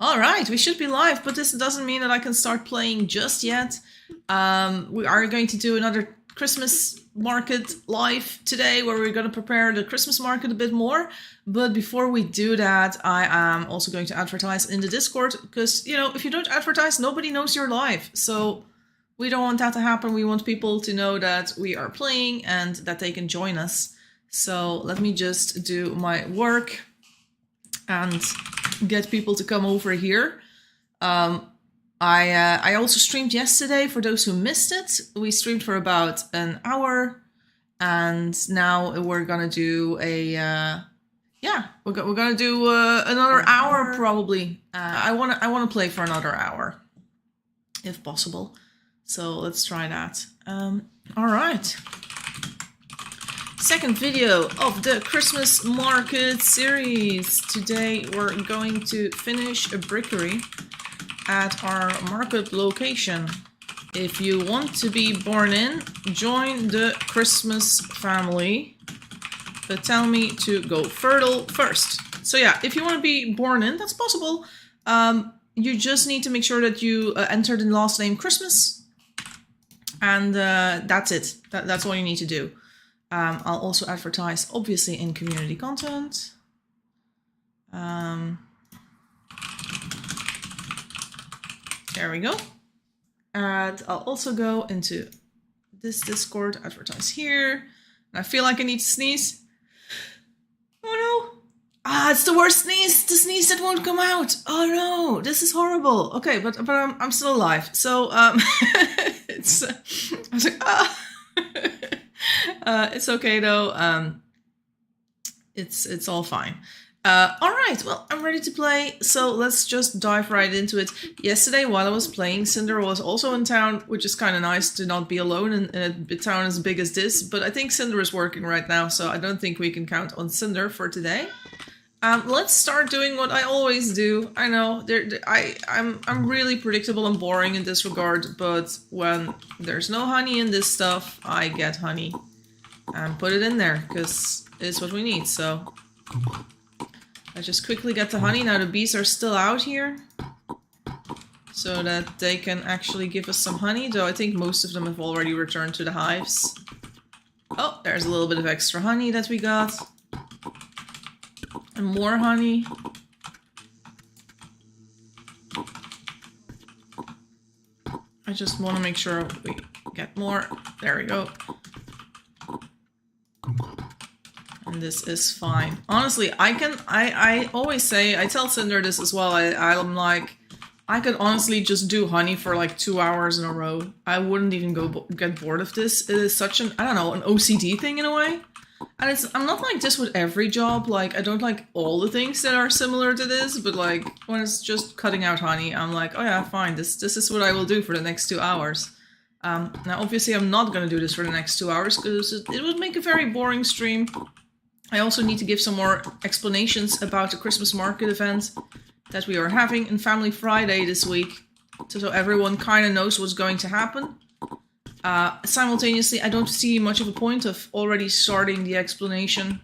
Alright, we should be live, but this doesn't mean that I can start playing just yet. We are going to do another Christmas market live today where we're going to prepare the Christmas market a bit more. But before we do that, I am also going to advertise in the Discord because, you know, if you don't advertise, nobody knows you're live. So we don't want that to happen. We want people to know that we are playing and that they can join us. So let me just do my work and get people to come over here. I also streamed yesterday for those who missed it. We streamed for about an hour, and now we're gonna do a we're gonna do another hour probably. I wanna play for another hour, if possible. So let's try that. All right. Second video of the Christmas market series. Today we're going to finish a brickery at our market location. If you want to be born in, join the Christmas family. But tell me to go fertile first. So yeah, if you want to be born in, that's possible. You just need to make sure that you enter the last name Christmas. And that's it. That's all you need to do. I'll also advertise, obviously, in community content. There we go. And I'll also go into this Discord, advertise here. And I feel like I need to sneeze. Oh no. Ah, it's the worst sneeze. The sneeze that won't come out. Oh no, this is horrible. Okay, but I'm still alive. So it's I was like, ah. It's okay though. It's all fine. All right. Well, I'm ready to play. So let's just dive right into it. Yesterday, while I was playing, Cinder was also in town, which is kind of nice to not be alone in a town as big as this. But I think Cinder is working right now, so I don't think we can count on Cinder for today. Let's start doing what I always do. I know I'm really predictable and boring in this regard, but when there's no honey in this stuff, I get honey and put it in there because it's what we need. So I just quickly get the honey. Now the bees are still out here so that they can actually give us some honey, though I think most of them have already returned to the hives. Oh, there's a little bit of extra honey that we got. And more honey. I just want to make sure we get more. There we go. And this is fine. Honestly, I always say, I tell Cinder this as well, I'm like, I could honestly just do honey for like 2 hours in a row. I wouldn't even get bored of this. It is such an, I don't know, an OCD thing in a way. And I'm not like this with every job. Like, I don't like all the things that are similar to this, but like when it's just cutting out honey, I'm like, oh yeah, fine. This is what I will do for the next 2 hours. Now, obviously, I'm not going to do this for the next 2 hours because it would make a very boring stream. I also need to give some more explanations about the Christmas market event that we are having in Family Friday this week, so everyone kind of knows what's going to happen. Simultaneously, I don't see much of a point of already starting the explanation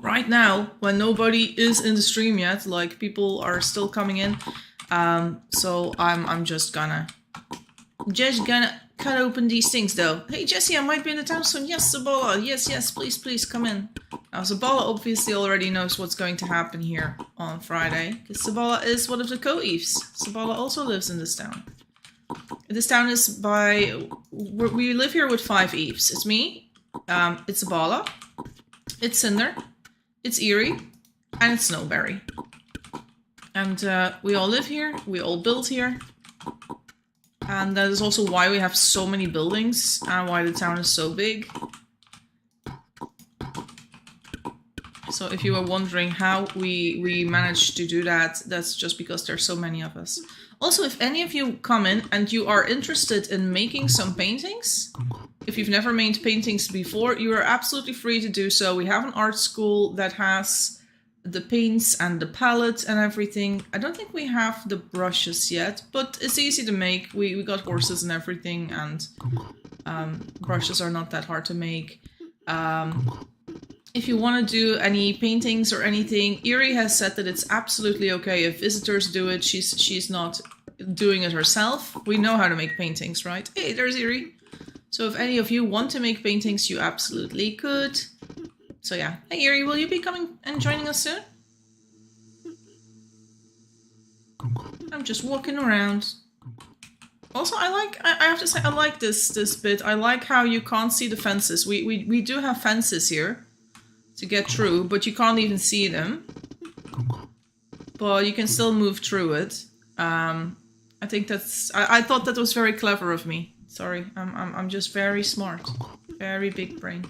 right now when nobody is in the stream yet. Like, people are still coming in. So I'm just gonna cut open these things though. Hey Jesse, I might be in the town soon. Yes, Zabola. Yes, please come in. Now Zabola obviously already knows what's going to happen here on Friday, because Zabola is one of the co-eves. Zabola also lives in this town. This town is we live here with 5 eves. It's me, it's Zabola, it's Cinder, it's Eerie, and it's Snowberry. And we all live here, we all build here. And that is also why we have so many buildings and why the town is so big. So if you were wondering how we managed to do that, that's just because there's so many of us. Also, if any of you come in and you are interested in making some paintings, if you've never made paintings before, you are absolutely free to do so. We have an art school that has the paints and the palette and everything. I don't think we have the brushes yet, but it's easy to make. We got horses and everything, and brushes are not that hard to make. if you want to do any paintings or anything, Erie has said that it's absolutely okay if visitors do it. She's not doing it herself. We know how to make paintings, right? Hey, there's Erie. So if any of you want to make paintings, you absolutely could. So yeah. Hey Erie, will you be coming and joining us soon? I'm just walking around. Also, I have to say, I like this bit. I like how you can't see the fences. We do have fences here to get through, but you can't even see them. But you can still move through it. I think that's... I thought that was very clever of me. Sorry, I'm just very smart. Very big brain.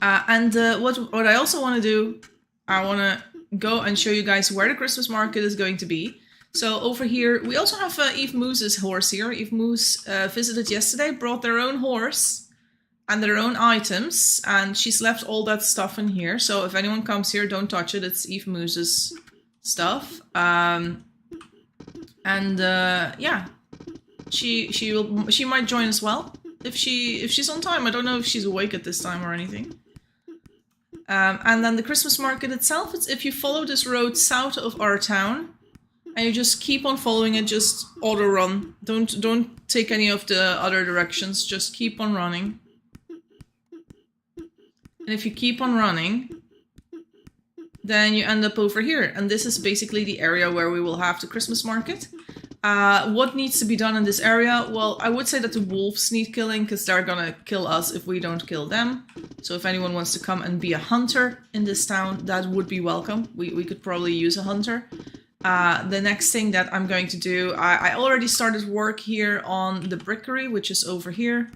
And what I also want to do, I want to go and show you guys where the Christmas market is going to be. So over here, we also have Eve Moose's horse here. Eve Moose visited yesterday, brought their own horse and their own items, and she's left all that stuff in here. So if anyone comes here, don't touch it. It's Eve Moose's stuff. Yeah, she might join as well if she's on time. I don't know if she's awake at this time or anything. And then the Christmas market itself, it's if you follow this road south of our town, and you just keep on following it, just auto run. Don't take any of the other directions, just keep on running. And if you keep on running, then you end up over here. And this is basically the area where we will have the Christmas market. What needs to be done in this area? Well, I would say that the wolves need killing, because they're gonna kill us if we don't kill them. So if anyone wants to come and be a hunter in this town, that would be welcome. We could probably use a hunter. The next thing that I'm going to do, I already started work here on the brickery, which is over here.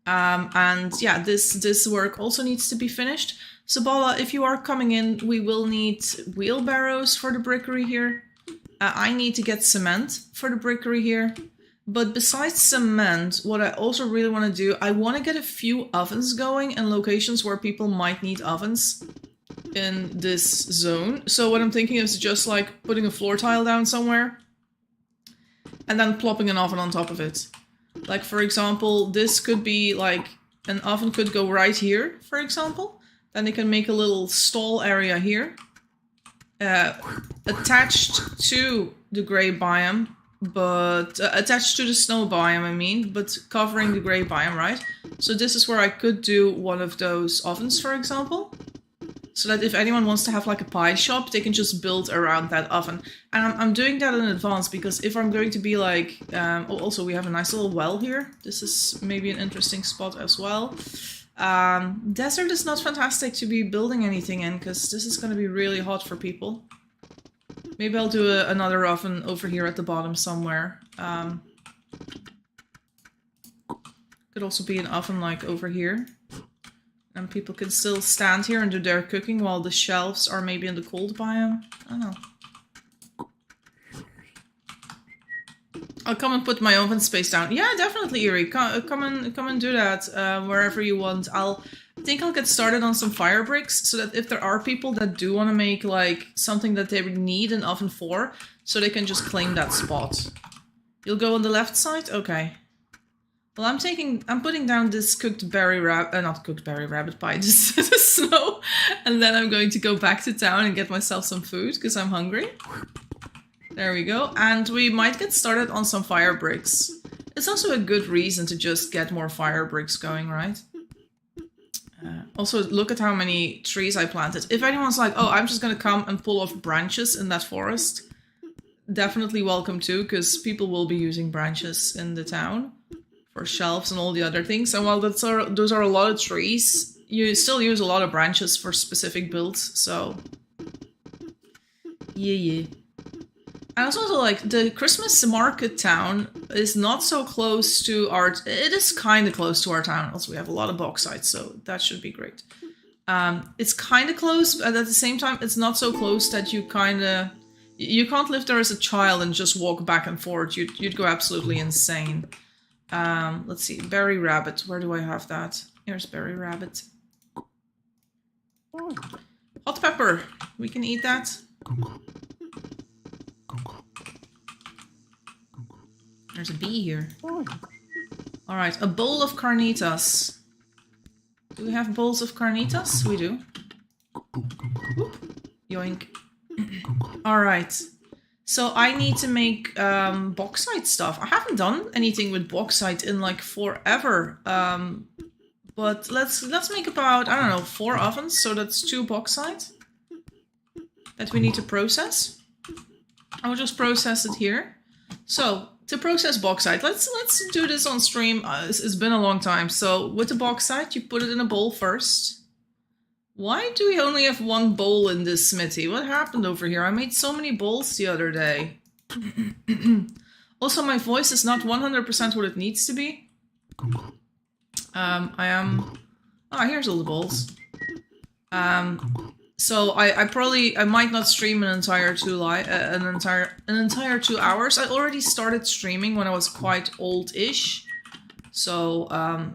And yeah, this work also needs to be finished. So Bala, if you are coming in, we will need wheelbarrows for the brickery here. I need to get cement for the brickery here. But besides cement, what I also really want to do, I want to get a few ovens going in locations where people might need ovens in this zone. So what I'm thinking is just like putting a floor tile down somewhere and then plopping an oven on top of it. Like, for example, this could be like an oven could go right here, for example. Then they can make a little stall area here. Attached to the grey biome, but attached to the snow biome, I mean, but covering the grey biome, right? So this is where I could do one of those ovens, for example. So that if anyone wants to have like a pie shop, they can just build around that oven. And I'm doing that in advance because if I'm going to be like... also, we have a nice little well here. This is maybe an interesting spot as well. Desert is not fantastic to be building anything in because this is going to be really hot for people. Maybe I'll do another oven over here at the bottom somewhere. Could also be an oven like over here. And people can still stand here and do their cooking while the shelves are maybe in the cold biome. I don't know. I'll come and put my oven space down. Yeah, definitely, Erie. Come and do that wherever you want. I think I'll get started on some fire bricks so that if there are people that do want to make like something that they need an oven for, so they can just claim that spot. You'll go on the left side? Okay. Well, I'm putting down this cooked berry rabbit, not cooked berry rabbit pie, this snow, and then I'm going to go back to town and get myself some food because I'm hungry. There we go, and we might get started on some fire bricks. It's also a good reason to just get more fire bricks going, right? Also, look at how many trees I planted. If anyone's like, oh, I'm just gonna come and pull off branches in that forest, definitely welcome to, because people will be using branches in the town. For shelves and all the other things, and while those are a lot of trees, you still use a lot of branches for specific builds, so yeah. And it's also like the Christmas market town is not so close to our... It is kind of close to our town. Also, we have a lot of bauxite, so that should be great. It's kind of close, but at the same time, it's not so close that you kind of... You can't live there as a child and just walk back and forth. You'd go absolutely insane. Let's see, berry rabbit. Where do I have that? Here's berry rabbit. Hot pepper. We can eat that. There's a bee here. Alright, a bowl of carnitas. Do we have bowls of carnitas? We do. Oop. Yoink. Alright. So I need to make bauxite stuff. I haven't done anything with bauxite in like forever. But let's make about, I don't know, 4 ovens. So that's 2 bauxite that we need to process. I'll just process it here. So to process bauxite, let's do this on stream. It's been a long time. So with the bauxite, you put it in a bowl first. Why do we only have 1 bowl in this smithy? What happened over here? I made so many bowls the other day. Also, my voice is not 100% what it needs to be. I am... Oh, here's all the bowls. So I might not stream an entire 2 hours. I already started streaming when I was quite old-ish. So,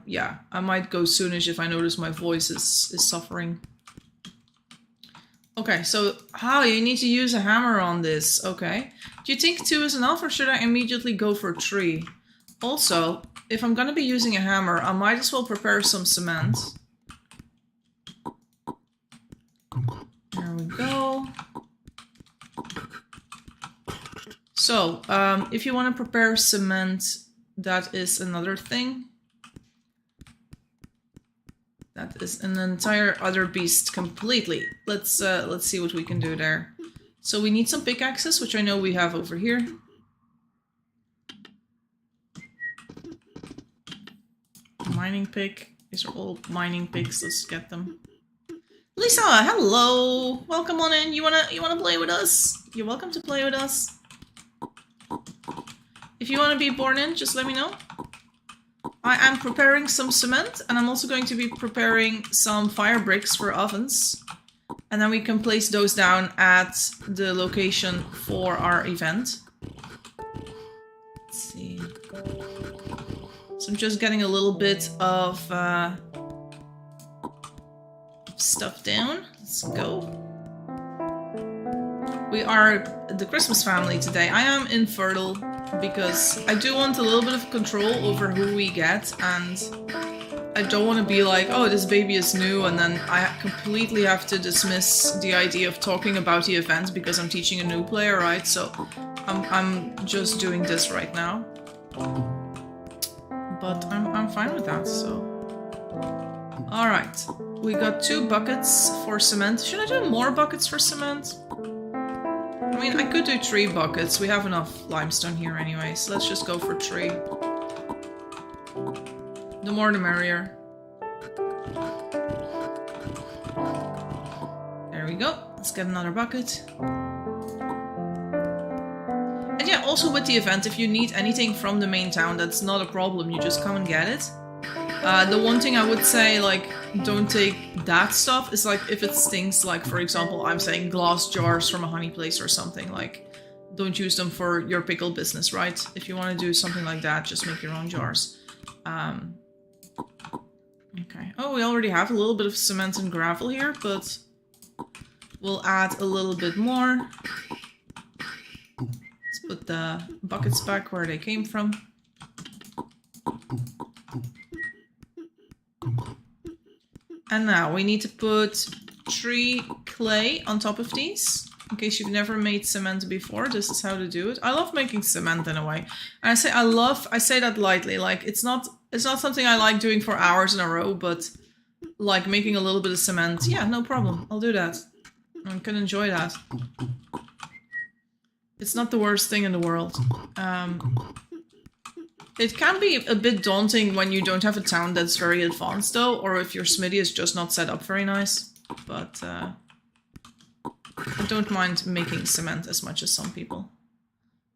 yeah, I might go soonish if I notice my voice is suffering. Okay, so how you need to use a hammer on this. Okay. Do you think 2 is enough or should I immediately go for 3? Also, if I'm gonna be using a hammer, I might as well prepare some cement. There we go. So, if you want to prepare cement, that is another thing. That is an entire other beast completely. Let's see what we can do there. So we need some pickaxes, which I know we have over here. Mining pick. These are all mining picks. Let's get them. Lisa, hello. Welcome on in. You wanna play with us? You're welcome to play with us. If you want to be born in, just let me know. I am preparing some cement, and I'm also going to be preparing some fire bricks for ovens. And then we can place those down at the location for our event. Let's see. So I'm just getting a little bit of stuff down. Let's go. We are the Christmas family today. I am infertile because I do want a little bit of control over who we get, and I don't want to be like, oh, this baby is new, and then I completely have to dismiss the idea of talking about the event because I'm teaching a new player, right? So I'm just doing this right now. But I'm fine with that, so. Alright. We got 2 buckets for cement. Should I do more buckets for cement? I mean, I could do 3 buckets. We have enough limestone here anyway, so let's just go for 3. The more the merrier. There we go. Let's get another bucket. And yeah, also with the event, if you need anything from the main town, that's not a problem. You just come and get it. The one thing I would say, like, don't take that stuff is like if it stinks, like for example, I'm saying glass jars from a honey place or something, like don't use them for your pickle business, right? If you want to do something like that, just make your own jars. Okay. Oh, we already have a little bit of cement and gravel here, but we'll add a little bit more. Let's put the buckets back where they came from. And now we need to put 3 clay on top of these. In case you've never made cement before, this is how to do it. I love making cement in a way. And I say that lightly, like it's not something I like doing for hours in a row, but like making a little bit of cement, yeah, no problem. I'll do that. I can enjoy that. It's not the worst thing in the world. It can be a bit daunting when you don't have a town that's very advanced though, or if your smithy is just not set up very nice. But I don't mind making cement as much as some people.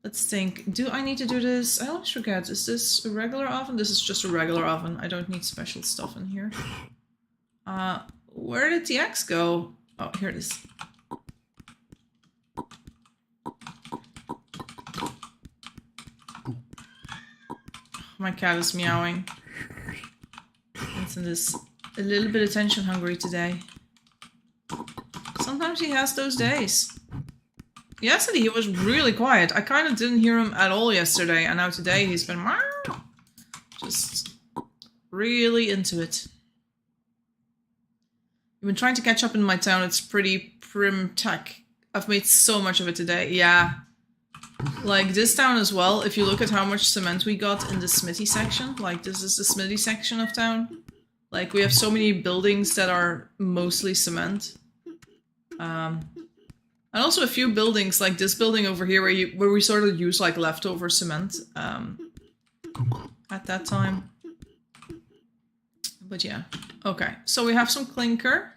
Let's think, do I need to do this? I always forget, is this a regular oven? This is just a regular oven. I don't need special stuff in here. Where did the axe go? Oh, here it is. My cat is meowing. Vincent is a little bit attention hungry today. Sometimes he has those days. Yesterday he was really quiet. I kind of didn't hear him at all yesterday, and now today he's been just really into it. I've been trying to catch up in my town. It's pretty prim tech. I've made so much of it today. Yeah. Like this town as well, if you look at how much cement we got in the smithy section, like this is the smithy section of town. Like we have so many buildings that are mostly cement. And also a few buildings like this building over here where we sort of use like leftover cement at that time. But yeah, okay. So we have some clinker.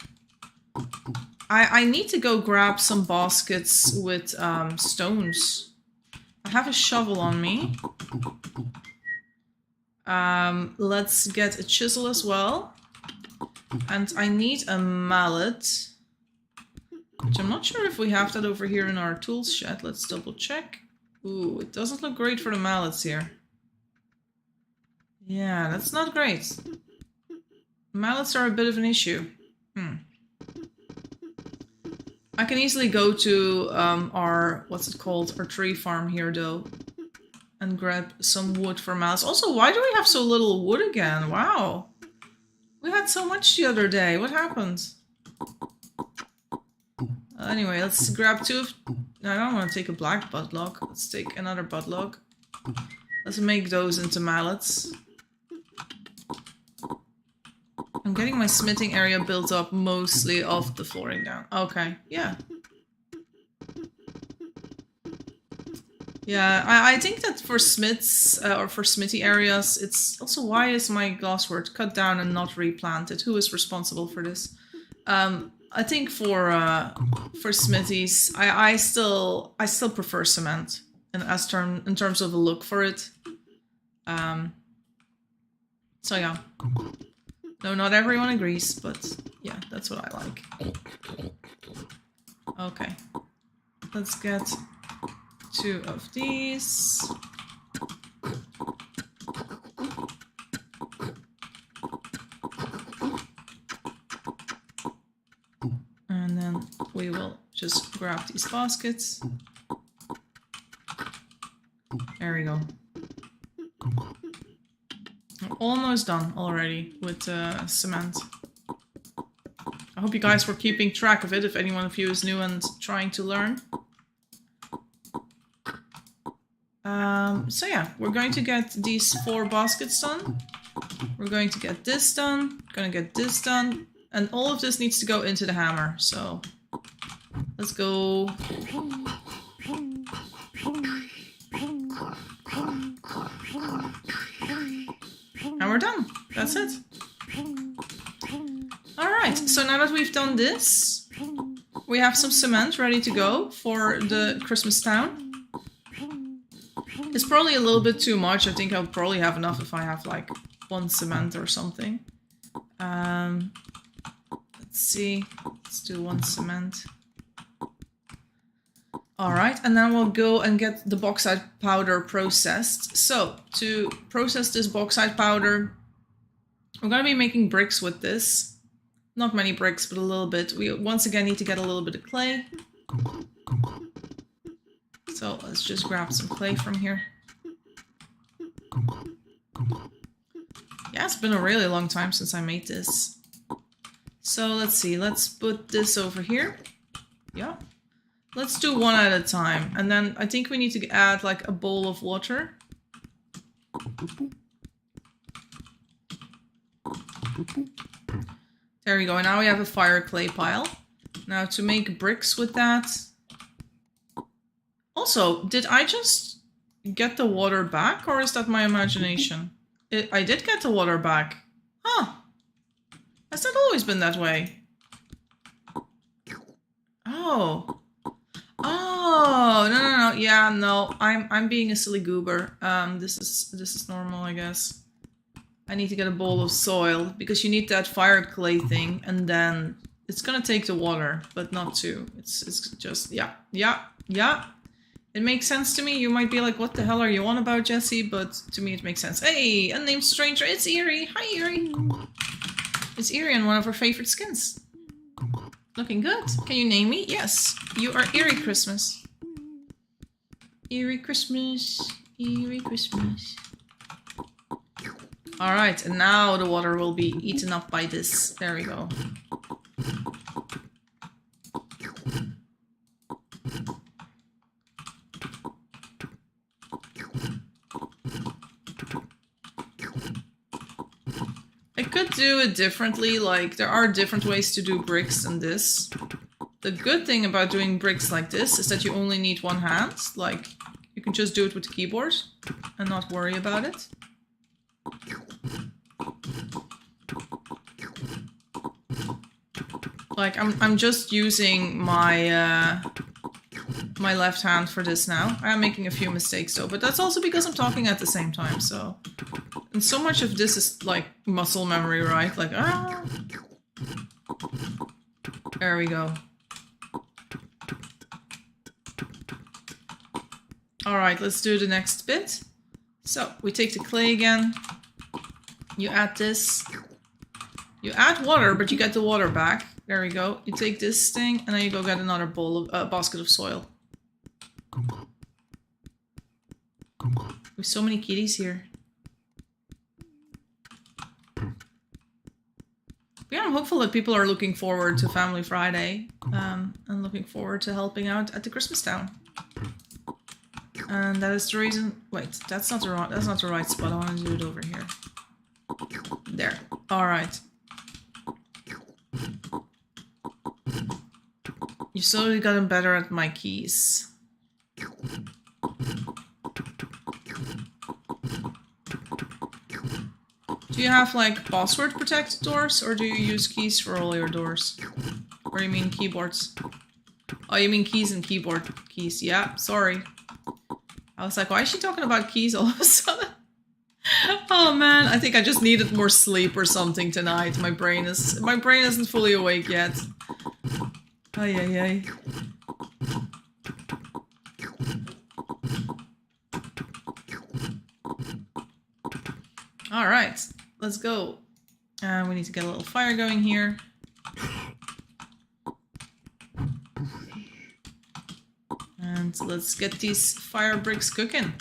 I need to go grab some baskets with stones. I have a shovel on me. Let's get a chisel as well. And I need a mallet. Which I'm not sure if we have that over here in our tools shed. Let's double check. Ooh, it doesn't look great for the mallets here. Yeah, that's not great. Mallets are a bit of an issue. I can easily go to our, what's it called, our tree farm here though. And grab some wood for mallets. Also, why do we have so little wood again? Wow. We had so much the other day. What happened? Anyway, let's grab two of... I don't want to take a black bud log. Let's take another bud log. Let's make those into mallets. I'm getting my smithing area built up mostly off the flooring down. Okay, yeah. Yeah, I think that for smiths, or for smithy areas, it's also why is my glasswort cut down and not replanted? Who is responsible for this? I think for smithies, I still prefer cement in terms of a look for it. So yeah. No, not everyone agrees, but yeah, that's what I like. Okay. Let's get 2 of these. And then we will just grab these baskets. There we go. I'm almost done already with cement. I hope you guys were keeping track of it if any one of you is new and trying to learn. So yeah, we're going to get these 4 baskets done. We're going to get this done. Gonna get this done. And all of this needs to go into the hammer. So let's go. And we're done. That's it. Alright, so now that we've done this, we have some cement ready to go for the Christmas town. It's probably a little bit too much. I think I'll probably have enough if I have like 1 cement or something. Let's see. Let's do 1 cement. Alright, and then we'll go and get the bauxite powder processed. So, to process this bauxite powder, we're going to be making bricks with this. Not many bricks, but a little bit. We once again need to get a little bit of clay. So, let's just grab some clay from here. Yeah, it's been a really long time since I made this. So, let's see. Let's put this over here. Yeah. Let's do 1 at a time. And then I think we need to add like a bowl of water. There we go. And now we have a fire clay pile. Now to make bricks with that. Also, did I just get the water back or is that my imagination? I did get the water back. Huh. Has that always been that way? Oh. Oh, no. Yeah, no. I'm being a silly goober. This is normal, I guess. I need to get a bowl of soil because you need that fire clay thing and then it's gonna take the water, but not too. It's just yeah. It makes sense to me. You might be like, what the hell are you on about, Jesse? But to me it makes sense. Hey, unnamed stranger, it's Eerie. Hi, Eerie. It's Eerie and one of our favorite skins. Looking good. Can you name me? Yes. You are Eerie Christmas. Eerie Christmas. Eerie Christmas. Alright, and now the water will be eaten up by this. There we go. could do it differently. Like, there are different ways to do bricks than this. The good thing about doing bricks like this is that you only need one hand. Like, you can just do it with the keyboard and not worry about it. Like, I'm just using my my left hand for this now. I'm making a few mistakes though, but that's also because I'm talking at the same time, so... And so much of this is like muscle memory, right? Like, ah! There we go. Alright, let's do the next bit. So, we take the clay again. You add this. You add water, but you get the water back. There we go. You take this thing, and then you go get another bowl of basket of soil. There's so many kitties here. Yeah, I'm hopeful that people are looking forward to Family Friday, and looking forward to helping out at the Christmas town. And that is the reason. Wait, that's not the right spot. I want to do it over here. There. All right. You slowly gotten better at my keys. Do you have like password protected doors, or do you use keys for all your doors? Or do you mean keyboards? Oh, you mean keys and keyboard keys. Yeah, sorry. I was like, why is she talking about keys all of a sudden? Oh man, I think I just needed more sleep or something tonight. My brain isn't fully awake yet. Ay ay ay. All right, let's go. We need to get a little fire going here. And let's get these fire bricks cooking.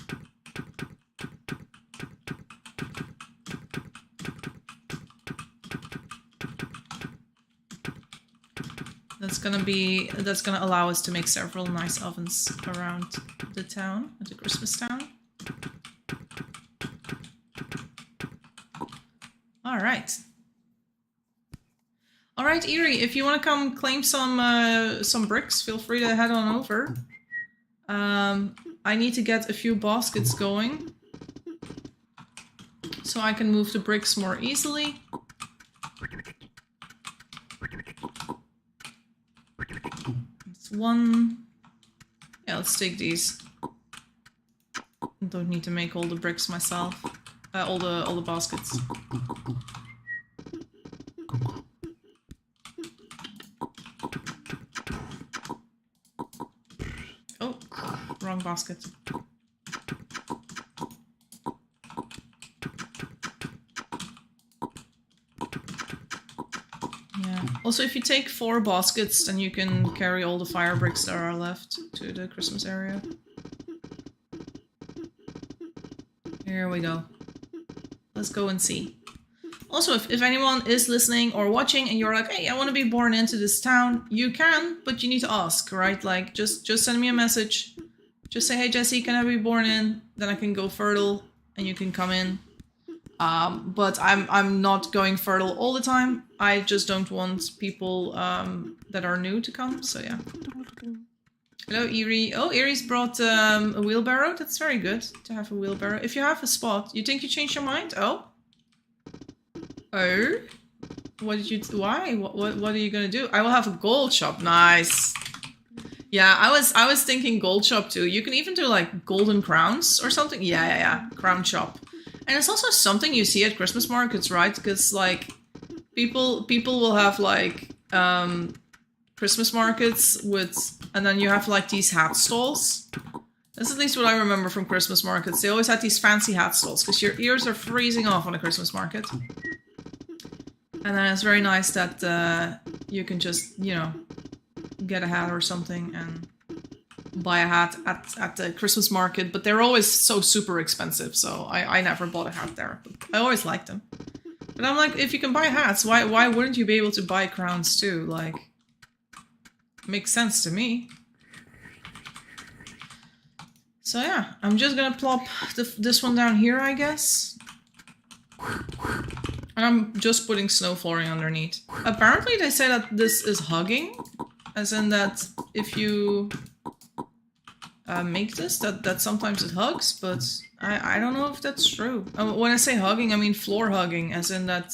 That's gonna allow us to make several nice ovens around the town, at the Christmas town. All right, Eerie. If you want to come claim some bricks, feel free to head on over. I need to get a few baskets going, so I can move the bricks more easily. It's one. Yeah, let's take these. Don't need to make all the bricks myself. All the baskets. Oh, wrong basket. Yeah. Also, if you take 4 baskets, then you can carry all the fire bricks that are left to the Christmas area. Here we go. Let's go and see. Also, if anyone is listening or watching and you're like, hey, I want to be born into this town, you can, but you need to ask, right? Like, just send me a message. Just say, hey, Jesse, can I be born in? Then I can go fertile and you can come in. But I'm not going fertile all the time. I just don't want people that are new to come, so yeah. Hello, Eerie. Oh, Eerie's brought a wheelbarrow. That's very good to have a wheelbarrow. If you have a spot, you think you changed your mind? Oh? Oh? What did you... Why? What are you gonna do? I will have a gold shop. Nice. Yeah, I was thinking gold shop too. You can even do like golden crowns or something. Yeah. Crown shop. And it's also something you see at Christmas markets, right? Because like people will have like Christmas markets with... And then you have like these hat stalls. That's at least what I remember from Christmas markets. They always had these fancy hat stalls because your ears are freezing off on a Christmas market. And then it's very nice that you can just, you know, get a hat or something and buy a hat at the Christmas market. But they're always so super expensive, so I never bought a hat there. But I always liked them. But I'm like, if you can buy hats, why wouldn't you be able to buy crowns too? Like... Makes sense to me. So yeah, I'm just gonna plop this one down here, I guess. And I'm just putting snow flooring underneath. Apparently they say that this is hugging. As in that if you make this, that sometimes it hugs. But I don't know if that's true. When I say hugging, I mean floor hugging. As in that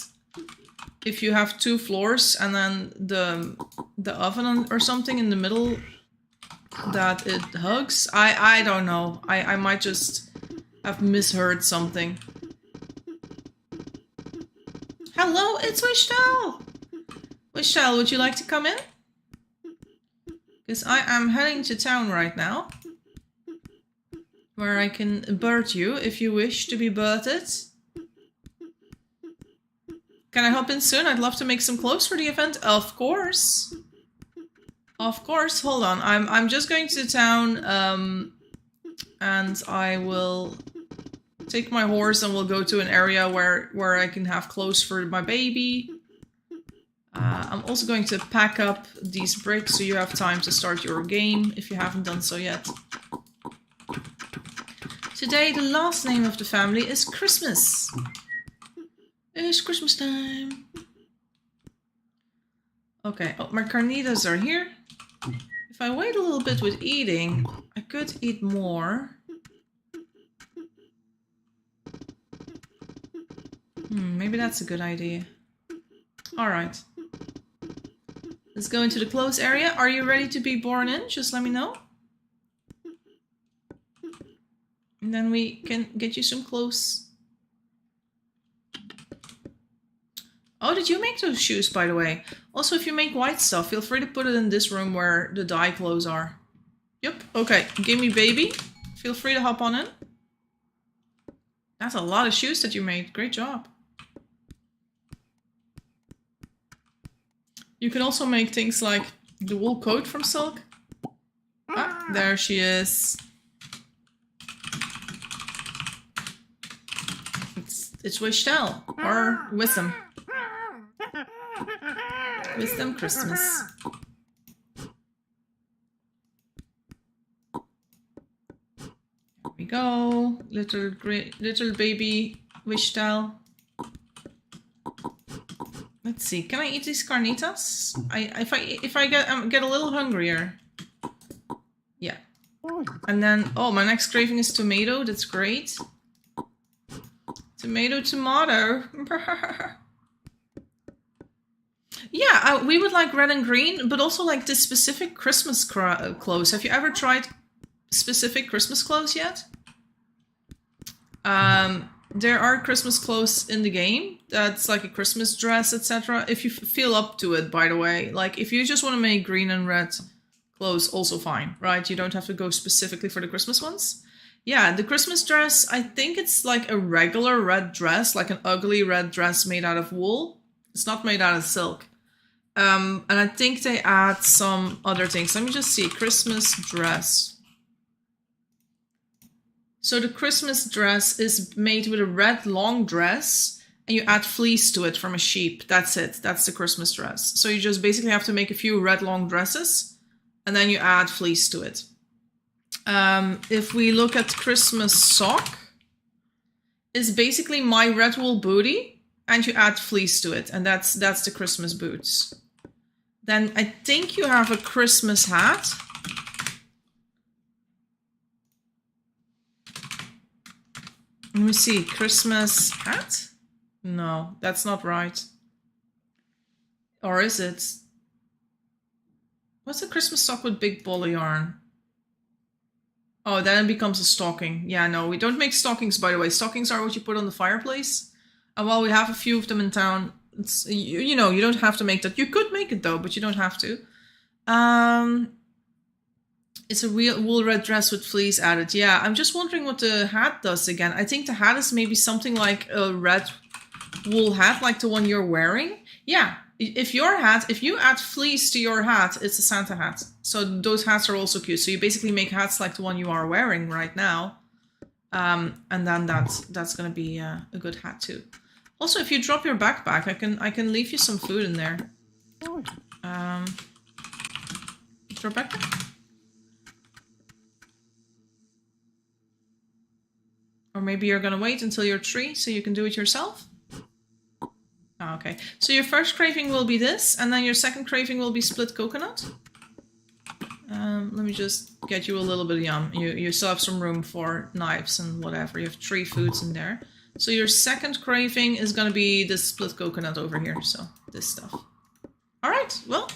if you have 2 floors and then the oven or something in the middle, that it hugs. I don't know. I might just have misheard something. Hello, it's Wishtel! Wishtel, would you like to come in? Because I am heading to town right now. Where I can bird you if you wish to be birded. Can I hop in soon? I'd love to make some clothes for the event. Of course. Of course. Hold on. I'm just going to town and I will take my horse and we'll go to an area where I can have clothes for my baby. I'm also going to pack up these bricks so you have time to start your game if you haven't done so yet. Today the last name of the family is Christmas. It's Christmas time. Okay, oh, my carnitas are here. If I wait a little bit with eating, I could eat more. Maybe that's a good idea. Alright. Let's go into the clothes area. Are you ready to be born in? Just let me know. And then we can get you some clothes. Oh, did you make those shoes, by the way? Also, if you make white stuff, feel free to put it in this room where the dye clothes are. Yep. Okay, gimme baby. Feel free to hop on in. That's a lot of shoes that you made. Great job. You can also make things like the wool coat from silk. Ah, there she is. It's Wishtel or Wisdom. Wisdom Christmas. There we go. Little baby Wishtel. Let's see. Can I eat these carnitas? If I get a little hungrier. Yeah. And then my next craving is tomato. That's great. Tomato. Yeah, we would like red and green, but also like this specific Christmas clothes. Have you ever tried specific Christmas clothes yet? There are Christmas clothes in the game. That's like a Christmas dress, etc. If you feel up to it, by the way. Like, if you just want to make green and red clothes, also fine, right? You don't have to go specifically for the Christmas ones. Yeah, the Christmas dress, I think it's like a regular red dress, like an ugly red dress made out of wool. It's not made out of silk. And I think they add some other things. Let me just see. Christmas dress. So the Christmas dress is made with a red long dress and you add fleece to it from a sheep. That's it. That's the Christmas dress. So you just basically have to make a few red long dresses and then you add fleece to it. If we look at Christmas sock, it's basically my red wool booty and you add fleece to it. And that's the Christmas boots. Then I think you have a Christmas hat. Let me see, Christmas hat? No, that's not right. Or is it? What's a Christmas sock with big ball of yarn? Oh, then it becomes a stocking. Yeah, no, we don't make stockings, by the way. Stockings are what you put on the fireplace. And while we have a few of them in town, it's, you know, you don't have to make that. You could make it though, but you don't have to. It's a real wool red dress with fleece added. Yeah, I'm just wondering what the hat does again. I think the hat is maybe something like a red wool hat, like the one you're wearing. Yeah, if you add fleece to your hat, it's a Santa hat. So those hats are also cute. So you basically make hats like the one you are wearing right now. And then that's gonna be a good hat too. Also, if you drop your backpack, I can leave you some food in there. Drop backpack. Or maybe you're gonna wait until you're 3 so you can do it yourself. Okay, so your first craving will be this, and then your second craving will be split coconut. Let me just get you a little bit of yum. You still have some room for knives and whatever. You have 3 foods in there. So your second craving is going to be the split coconut over here. So this stuff. All right. Well,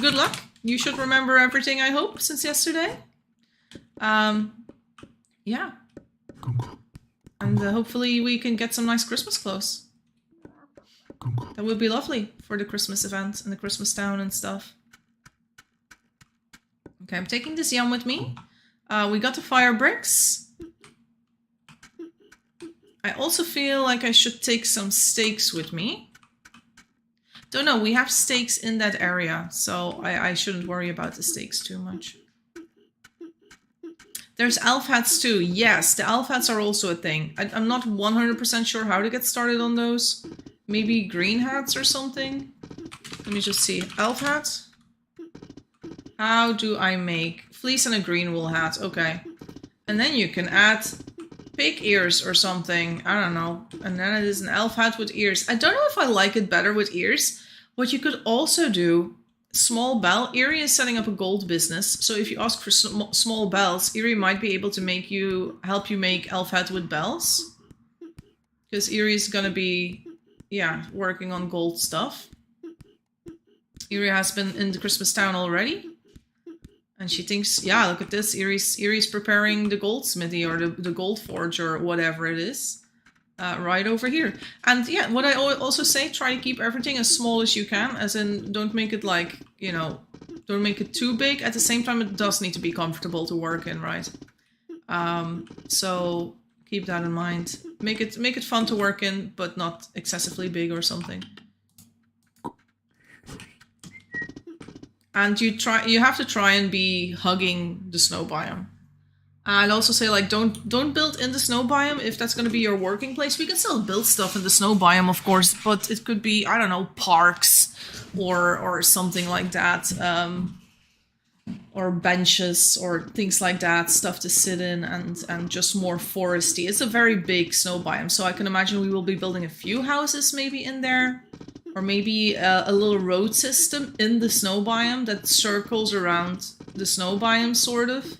good luck. You should remember everything, I hope, since yesterday. Yeah. And hopefully we can get some nice Christmas clothes. That would be lovely for the Christmas event and the Christmas town and stuff. Okay, I'm taking this yum with me. We got the fire bricks. I also feel like I should take some stakes with me. Don't know, we have stakes in that area, so I shouldn't worry about the stakes too much. There's elf hats too. Yes, the elf hats are also a thing. I'm not 100% sure how to get started on those. Maybe green hats or something? Let me just see. Elf hat? How do I make fleece and a green wool hat? Okay. And then you can add pig ears or something. I don't know. And then it is an elf hat with ears. I don't know if I like it better with ears. What you could also do, small bell. Eerie is setting up a gold business. So if you ask for small bells, Eerie might be able to help you make elf hat with bells. Because Eerie is going to be, yeah, working on gold stuff. Eerie has been in the Christmas town already. And she thinks, yeah, look at this. Eerie's preparing the goldsmithy or the gold forge or whatever it is. Right over here. And yeah, what I also say, try to keep everything as small as you can. As in, don't make it like, you know, don't make it too big. At the same time, it does need to be comfortable to work in, right? So keep that in mind. Make it fun to work in, but not excessively big or something. And you have to try and be hugging the snow biome. I'd also say, like, don't build in the snow biome if that's going to be your working place. We can still build stuff in the snow biome, of course, but it could be, I don't know, parks or something like that, or benches or things like that, stuff to sit in and just more foresty. It's a very big snow biome, so I can imagine we will be building a few houses maybe in there. Or maybe a little road system in the snow biome that circles around the snow biome, sort of.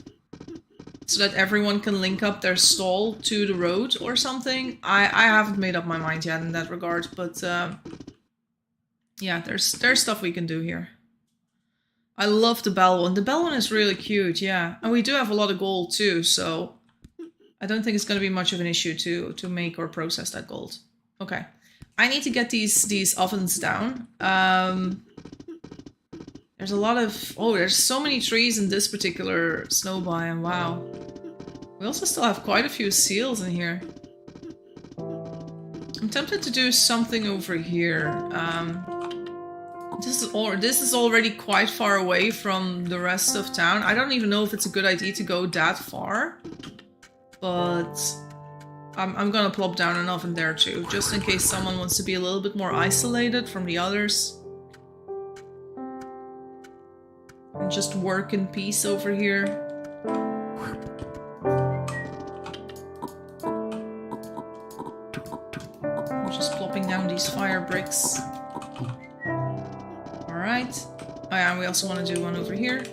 So that everyone can link up their stall to the road or something. I haven't made up my mind yet in that regard, but yeah, there's stuff we can do here. I love the bell one. The bell one is really cute, yeah. And we do have a lot of gold too, so I don't think it's going to be much of an issue to make or process that gold. Okay. I need to get these ovens down. There's a lot of... Oh, there's so many trees in this particular snow biome. Wow. We also still have quite a few seals in here. I'm tempted to do something over here. This is already quite far away from the rest of town. I don't even know if it's a good idea to go that far. But... I'm gonna plop down an oven there too, just in case someone wants to be a little bit more isolated from the others. And just work in peace over here. I'm just plopping down these fire bricks. Alright. Oh yeah, and we also want to do one over here.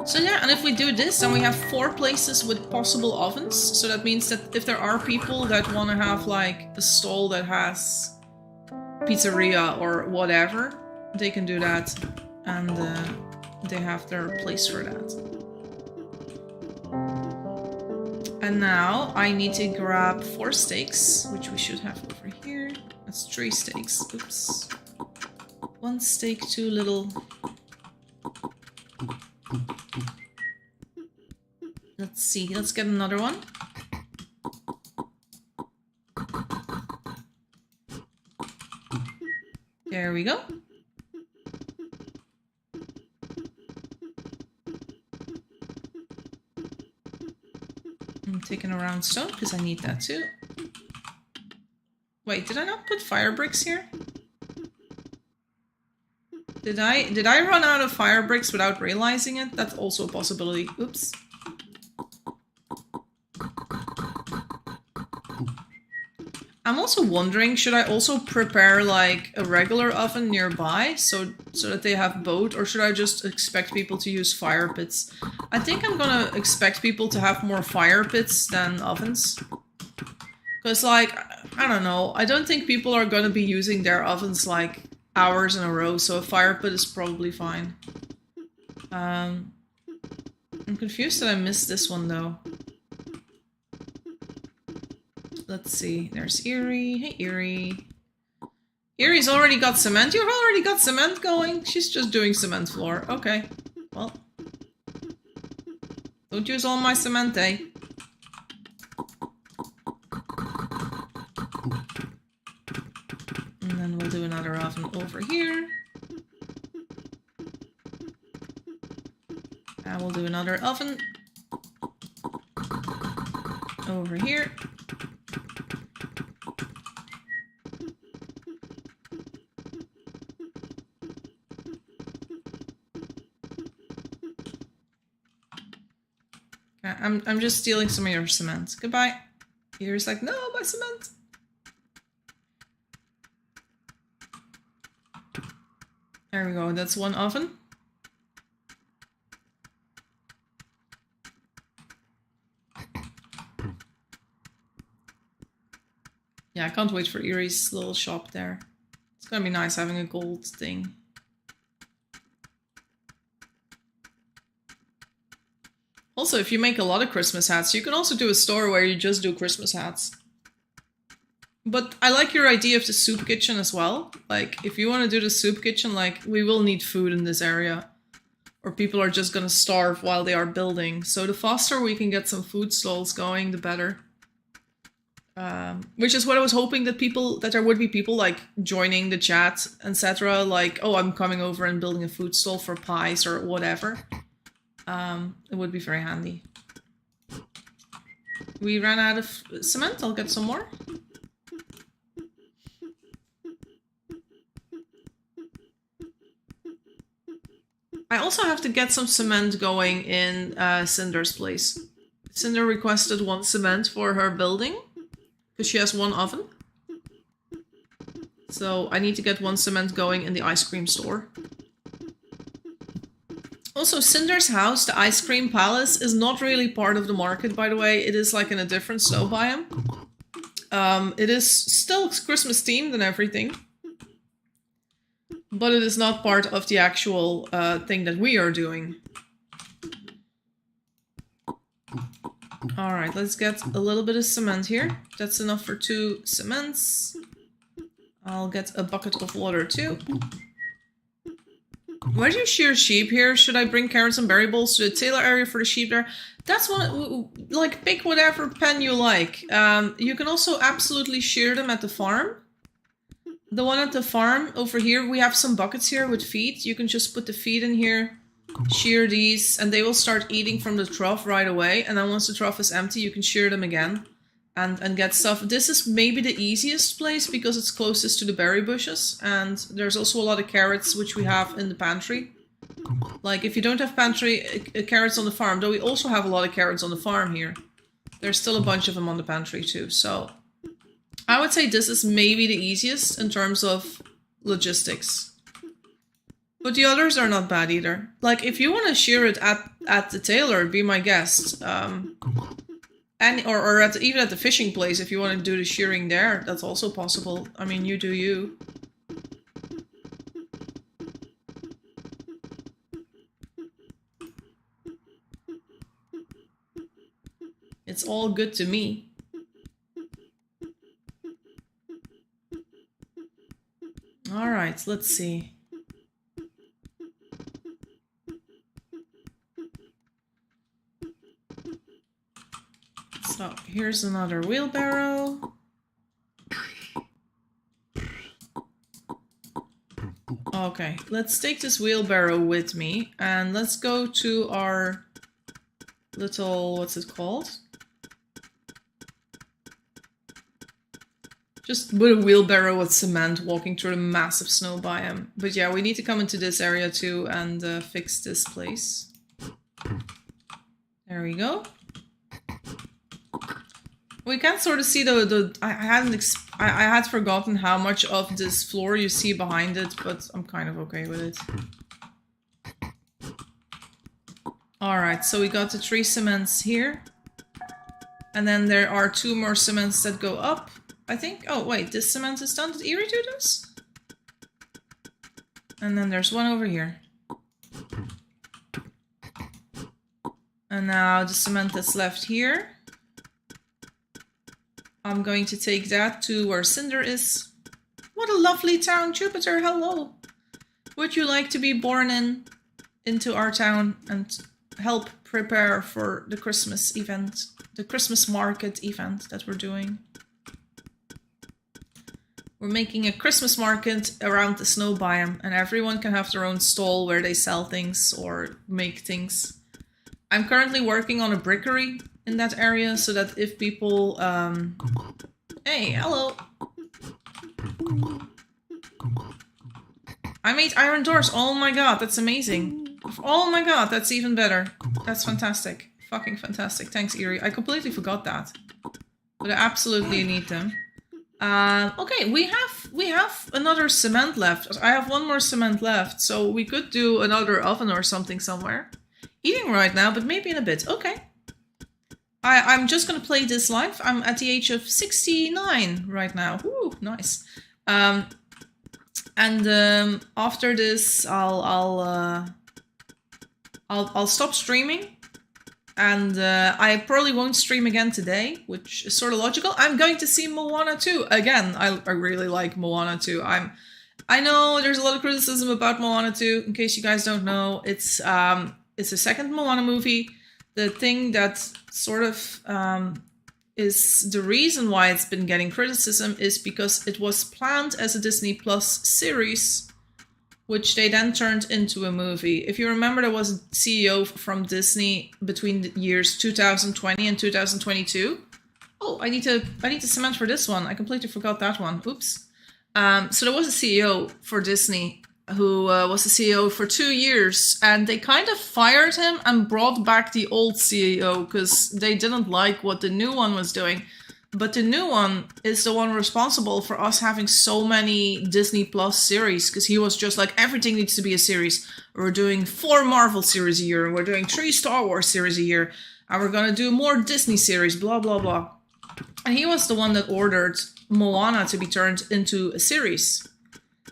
So yeah, and if we do this, then we have 4 places with possible ovens. So that means that if there are people that want to have like a stall that has pizzeria or whatever, they can do that. And they have their place for that. And now I need to grab 4 steaks, which we should have over here. That's 3 steaks. Oops. 1 steak, 2 little... Let's see, let's get another one. There we go. I'm taking a round stone because I need that too. Wait, did I not put fire bricks here? Did I run out of fire bricks without realizing it? That's also a possibility. Oops. I'm also wondering, should I also prepare like a regular oven nearby so that they have both, or should I just expect people to use fire pits? I think I'm gonna expect people to have more fire pits than ovens. Because like, I don't know, I don't think people are gonna be using their ovens like hours in a row, so a fire pit is probably fine. I'm confused that I missed this one though. Let's see, there's Eerie. Hey Eerie. Eerie's already got cement. You've already got cement going? She's just doing cement floor. Okay, well. Don't use all my cement, eh? And then we'll do another oven over here. And we'll do another oven over here. I'm just stealing some of your cement. Goodbye. You're like, no, my cement. There we go. That's one oven. Yeah, I can't wait for Eerie's little shop there. It's gonna be nice having a gold thing. Also, if you make a lot of Christmas hats, you can also do a store where you just do Christmas hats. But I like your idea of the soup kitchen as well. Like, if you want to do the soup kitchen, like, we will need food in this area. Or people are just gonna starve while they are building. So the faster we can get some food stalls going, the better. Which is what I was hoping that there would be people like joining the chat, etc. Like, oh, I'm coming over and building a food stall for pies or whatever. It would be very handy. We ran out of cement. I'll get some more. I also have to get some cement going in Cinder's place. Cinder requested 1 cement for her building, because she has 1 oven. So I need to get 1 cement going in the ice cream store. Also, Cinder's house, the ice cream palace, is not really part of the market, by the way. It is like in a different snow biome. It is still Christmas themed and everything. But it is not part of the actual thing that we are doing. Alright, let's get a little bit of cement here. That's enough for 2 cements. I'll get a bucket of water too. Where do you shear sheep here? Should I bring carrots and berry bowls to the tailor area for the sheep there? That's one, like, pick whatever pen you like. You can also absolutely shear them at the farm. The one at the farm over here, we have some buckets here with feed. You can just put the feed in here, shear these, and they will start eating from the trough right away. And then once the trough is empty, you can shear them again and get stuff. This is maybe the easiest place because it's closest to the berry bushes. And there's also a lot of carrots, which we have in the pantry. Like, if you don't have carrots on the farm, though we also have a lot of carrots on the farm here. There's still a bunch of them on the pantry too, so... I would say this is maybe the easiest in terms of logistics. But the others are not bad either. Like, if you want to shear it at the tailor, be my guest. Or even at the fishing place, if you want to do the shearing there, that's also possible. I mean, you do you. It's all good to me. Alright, let's see. So, here's another wheelbarrow. Okay, let's take this wheelbarrow with me and let's go to our little, what's it called? Just with a wheelbarrow with cement walking through the massive snow biome. But yeah, we need to come into this area too and fix this place. There we go. We can sort of see I had forgotten how much of this floor you see behind it, but I'm kind of okay with it. Alright, so we got the 3 cements here. And then there are 2 more cements that go up, I think. Oh, wait, this cement is done. Did Eerie do this? And then there's 1 over here. And now the cement that's left here. I'm going to take that to where Cinder is. What a lovely town, Jupiter, hello! Would you like to be born into our town and help prepare for the Christmas event? The Christmas market event that we're doing. We're making a Christmas market around the snow biome, and everyone can have their own stall where they sell things or make things. I'm currently working on a brickery in that area so that if people... Hey, hello! I made iron doors. Oh my god, that's amazing. Oh my god, that's even better. That's fantastic. Fucking fantastic. Thanks, Eerie. I completely forgot that. But I absolutely need them. Okay, we have another cement left. I have 1 more cement left, so we could do another oven or something somewhere. Eating right now, but maybe in a bit. Okay. I'm just gonna play this live. I'm at the age of 69 right now. Ooh, nice. After this, I'll stop streaming. And I probably won't stream again today, which is sort of logical. I'm going to see Moana 2 again. I really like Moana 2. I know there's a lot of criticism about Moana 2. In case you guys don't know, it's the second Moana movie. The thing that sort of is the reason why it's been getting criticism is because it was planned as a Disney Plus series, which they then turned into a movie. If you remember, there was a CEO from Disney between the years 2020 and 2022. Oh, I need to cement for this one. I completely forgot that one. Oops. So there was a CEO for Disney who was the CEO for 2 years, and they kind of fired him and brought back the old CEO because they didn't like what the new one was doing. But the new one is the one responsible for us having so many Disney Plus series, because he was just like, everything needs to be a series. We're doing 4 Marvel series a year, and we're doing 3 Star Wars series a year, and we're gonna do more Disney series, blah, blah, blah. And he was the one that ordered Moana to be turned into a series.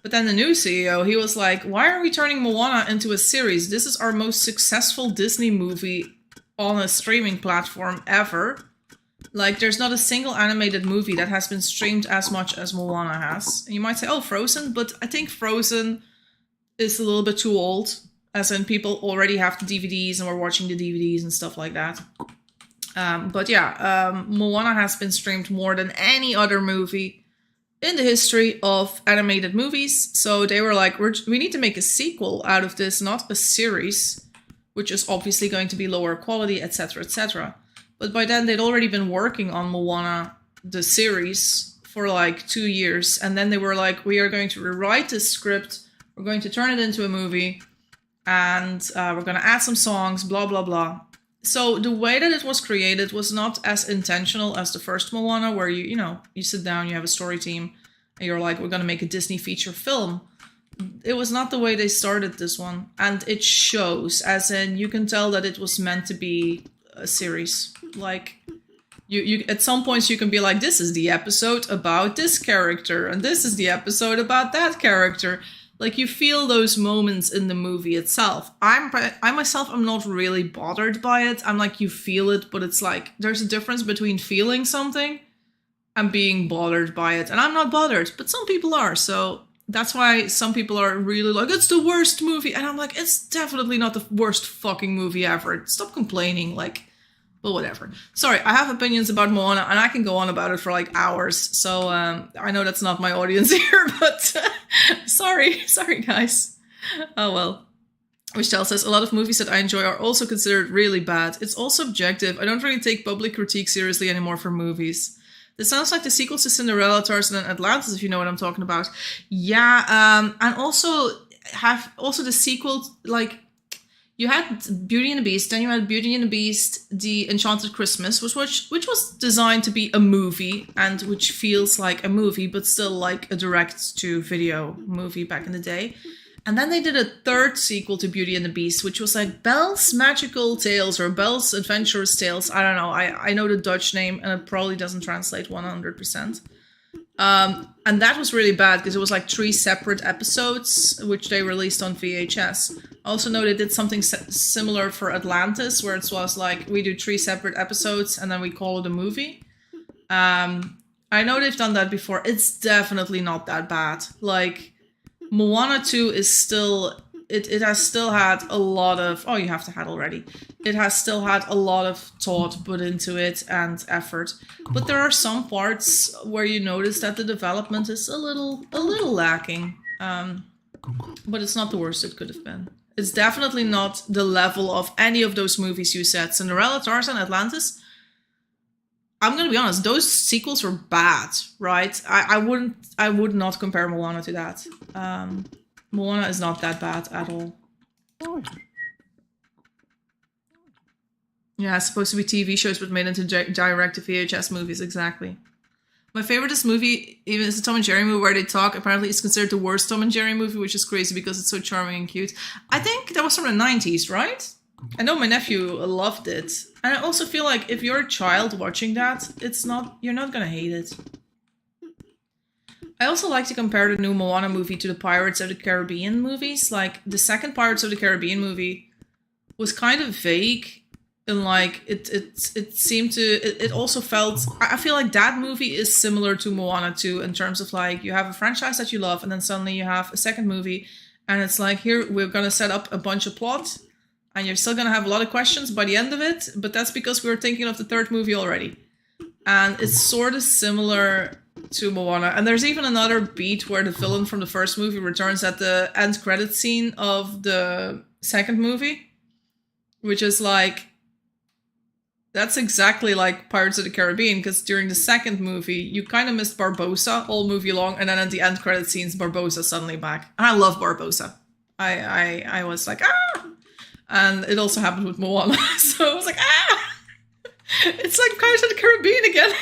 But then the new CEO, he was like, why are we turning Moana into a series? This is our most successful Disney movie on a streaming platform ever. Like, there's not a single animated movie that has been streamed as much as Moana has. And you might say, oh, Frozen, but I think Frozen is a little bit too old. As in, people already have the DVDs and we're watching the DVDs and stuff like that. But yeah, Moana has been streamed more than any other movie in the history of animated movies. So they were like, we need to make a sequel out of this, not a series, which is obviously going to be lower quality, etc., etc. But by then, they'd already been working on Moana, the series, for like 2 years. And then they were like, we are going to rewrite this script. We're going to turn it into a movie. And we're going to add some songs, blah, blah, blah. So the way that it was created was not as intentional as the first Moana, where you sit down, you have a story team, and you're like, we're going to make a Disney feature film. It was not the way they started this one. And it shows, as in, you can tell that it was meant to be a series. Like, you at some points you can be like, this is the episode about this character, and this is the episode about that character. Like, you feel those moments in the movie itself. I myself am not really bothered by it. I'm like, you feel it, but it's like, there's a difference between feeling something and being bothered by it. And I'm not bothered, but some people are. So that's why some people are really like, it's the worst movie. And I'm like, it's definitely not the worst fucking movie ever. Stop complaining, like... Well, whatever. Sorry, I have opinions about Moana, and I can go on about it for like hours. So I know that's not my audience here, but sorry guys. Oh well. Michelle says, a lot of movies that I enjoy are also considered really bad. It's all subjective. I don't really take public critique seriously anymore for movies. This sounds like the sequels to Cinderella, Tarzan, and Atlantis, if you know what I'm talking about. Yeah, and also the sequel, like, You had Beauty and the Beast, then you had Beauty and the Beast, The Enchanted Christmas, which was designed to be a movie, and which feels like a movie, but still like a direct-to-video movie back in the day. And then they did a third sequel to Beauty and the Beast, which was like Belle's Magical Tales or Belle's Adventurous Tales. I don't know. I know the Dutch name, and it probably doesn't translate 100%. And that was really bad because it was like 3 separate episodes, which they released on VHS. I also know they did something similar for Atlantis, where it was like, we do 3 separate episodes and then we call it a movie. I know they've done that before. It's definitely not that bad. Like, Moana 2 is still... It has still had a lot of... Oh, you have to had already. It has still had a lot of thought put into it and effort. But there are some parts where you notice that the development is a little lacking. But it's not the worst it could have been. It's definitely not the level of any of those movies you said. Cinderella, Tarzan, Atlantis. I'm gonna be honest, those sequels were bad, right? I would not compare Moana to that. Moana is not that bad at all. Yeah, it's supposed to be TV shows, but made into direct to VHS movies, exactly. My favoriteest movie, even is a Tom and Jerry movie where they talk. Apparently, it's considered the worst Tom and Jerry movie, which is crazy because it's so charming and cute. I think that was from the 90s, right? I know my nephew loved it. And I also feel like if you're a child watching that, you're not gonna hate it. I also like to compare the new Moana movie to the Pirates of the Caribbean movies. Like, the second Pirates of the Caribbean movie was kind of vague. And like, it seemed to... It also felt... I feel like that movie is similar to Moana 2 in terms of like, you have a franchise that you love and then suddenly you have a second movie. And it's like, here, we're gonna set up a bunch of plot. And you're still gonna have a lot of questions by the end of it. But that's because we were thinking of the third movie already. And it's sort of similar to Moana. And there's even another beat where the villain from the first movie returns at the end credit scene of the second movie. Which is like... That's exactly like Pirates of the Caribbean, because during the second movie, you kind of missed Barbossa all movie long, and then at the end credit scenes, Barbossa's suddenly back. And I love Barbossa. I was like, ah! And it also happened with Moana, so I was like, ah! It's like Pirates of the Caribbean again!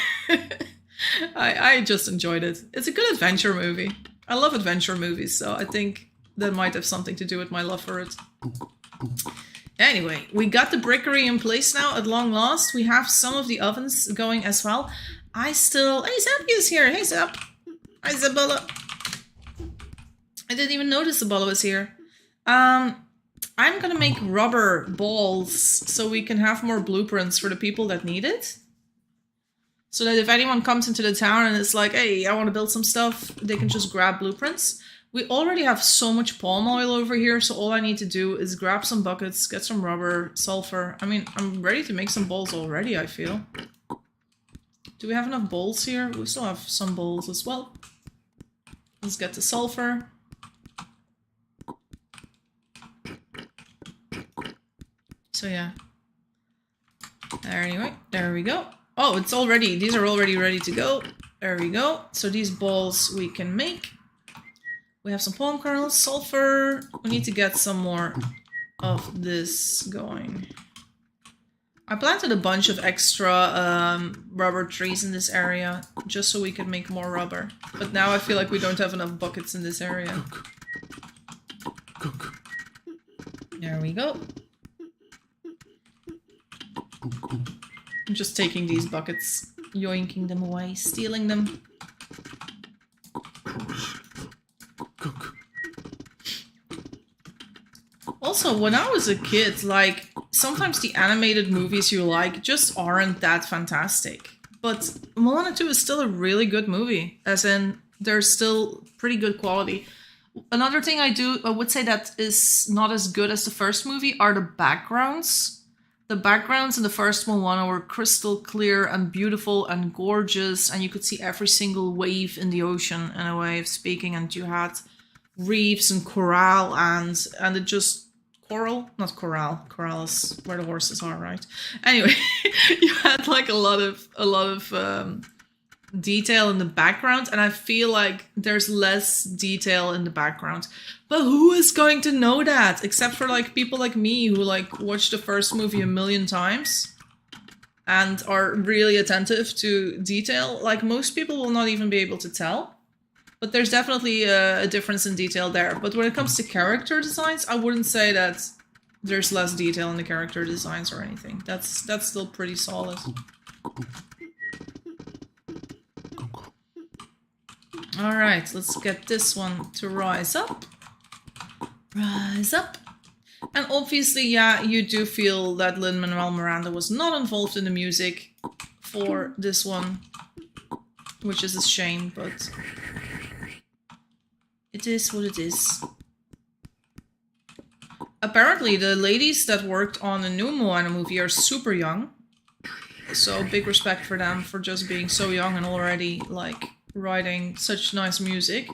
I just enjoyed it. It's a good adventure movie. I love adventure movies, so I think that might have something to do with my love for it. Anyway, we got the brickery in place now at long last. We have some of the ovens going as well. Hey, Zappy is here. Hey, Zap. Hi, Zabella. I didn't even notice Zabella was here. I'm gonna make rubber balls so we can have more blueprints for the people that need it. So that if anyone comes into the town and is like, hey, I want to build some stuff, they can just grab blueprints. We already have so much palm oil over here, so all I need to do is grab some buckets, get some rubber, sulfur. I mean, I'm ready to make some bowls already, I feel. Do we have enough bowls here? We still have some bowls as well. Let's get the sulfur. So yeah. Anyway, there we go. Oh, these are already ready to go. There we go. So these balls we can make. We have some palm kernels, sulfur. We need to get some more of this going. I planted a bunch of extra rubber trees in this area just so we could make more rubber. But now I feel like we don't have enough buckets in this area. There we go. I'm just taking these buckets, yoinking them away, stealing them. Also, when I was a kid, like, sometimes the animated movies you like just aren't that fantastic. But Moana 2 is still a really good movie, as in, they're still pretty good quality. Another thing I would say that is not as good as the first movie are the backgrounds. The backgrounds in the first Moana were crystal clear and beautiful and gorgeous, and you could see every single wave in the ocean, in a way of speaking, and you had reefs and coral and it just... Coral? Not corral. Corral is where the horses are, right? Anyway, you had like a lot of detail in the background, and I feel like there's less detail in the background. But who is going to know that? Except for like people like me who like watched the first movie a million times and are really attentive to detail. Like most people will not even be able to tell. But there's definitely a difference in detail there. But when it comes to character designs, I wouldn't say that there's less detail in the character designs or anything. That's still pretty solid. Alright, let's get this one to rise up. Rise up. And obviously, yeah, you do feel that Lin-Manuel Miranda was not involved in the music for this one. Which is a shame, but it is what it is. Apparently, the ladies that worked on the new Moana movie are super young. So big respect for them for just being so young and already, like, writing such nice music.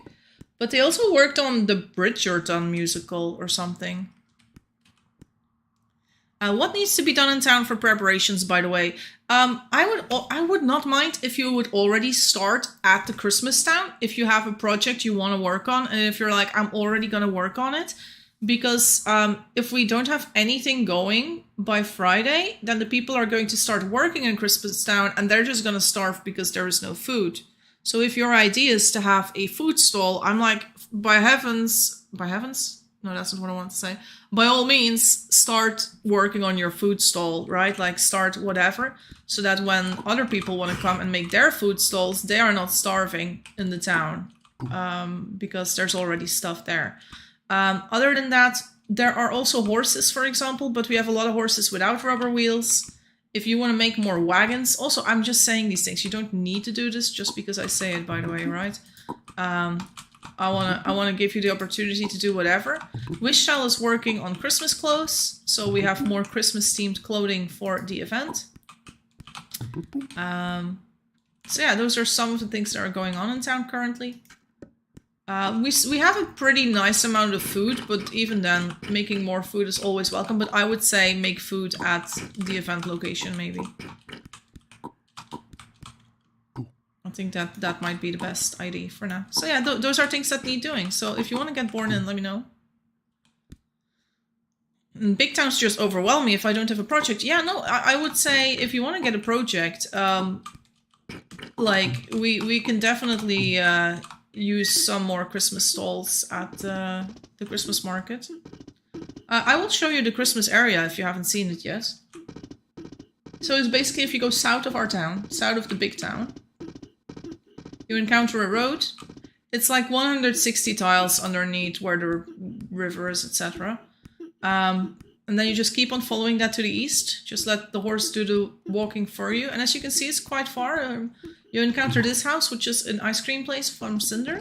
But they also worked on the Bridgerton musical or something. What needs to be done in town for preparations, by the way? I would not mind if you would already start at the Christmas town if you have a project you want to work on, and if you're like, I'm already going to work on it. Because if we don't have anything going by Friday, then the people are going to start working in Christmas town, and they're just going to starve because there is no food. So if your idea is to have a food stall, I'm like, by heavens? No, that's not what I want to say. By all means, start working on your food stall, right? Like, start whatever, so that when other people want to come and make their food stalls, they are not starving in the town, because there's already stuff there. Other than that, there are also horses, for example, but we have a lot of horses without rubber wheels. If you want to make more wagons, also, I'm just saying these things. You don't need to do this just because I say it, by the way, right? I wanna give you the opportunity to do whatever. Wishchild is working on Christmas clothes, so we have more Christmas-themed clothing for the event. So yeah, those are some of the things that are going on in town currently. We have a pretty nice amount of food, but even then, making more food is always welcome. But I would say make food at the event location, maybe. I think that might be the best idea for now. So yeah, those are things that need doing. So if you want to get born in, let me know. And big towns just overwhelm me if I don't have a project. Yeah, no, I would say if you want to get a project, like we can definitely use some more Christmas stalls at the Christmas market. I will show you the Christmas area if you haven't seen it yet. So it's basically if you go south of our town, south of the big town, you encounter a road. It's like 160 tiles underneath where the river is, etc. And then you just keep on following that to the east. Just let the horse do the walking for you. And as you can see, it's quite far. You encounter this house, which is an ice cream place from Cinder.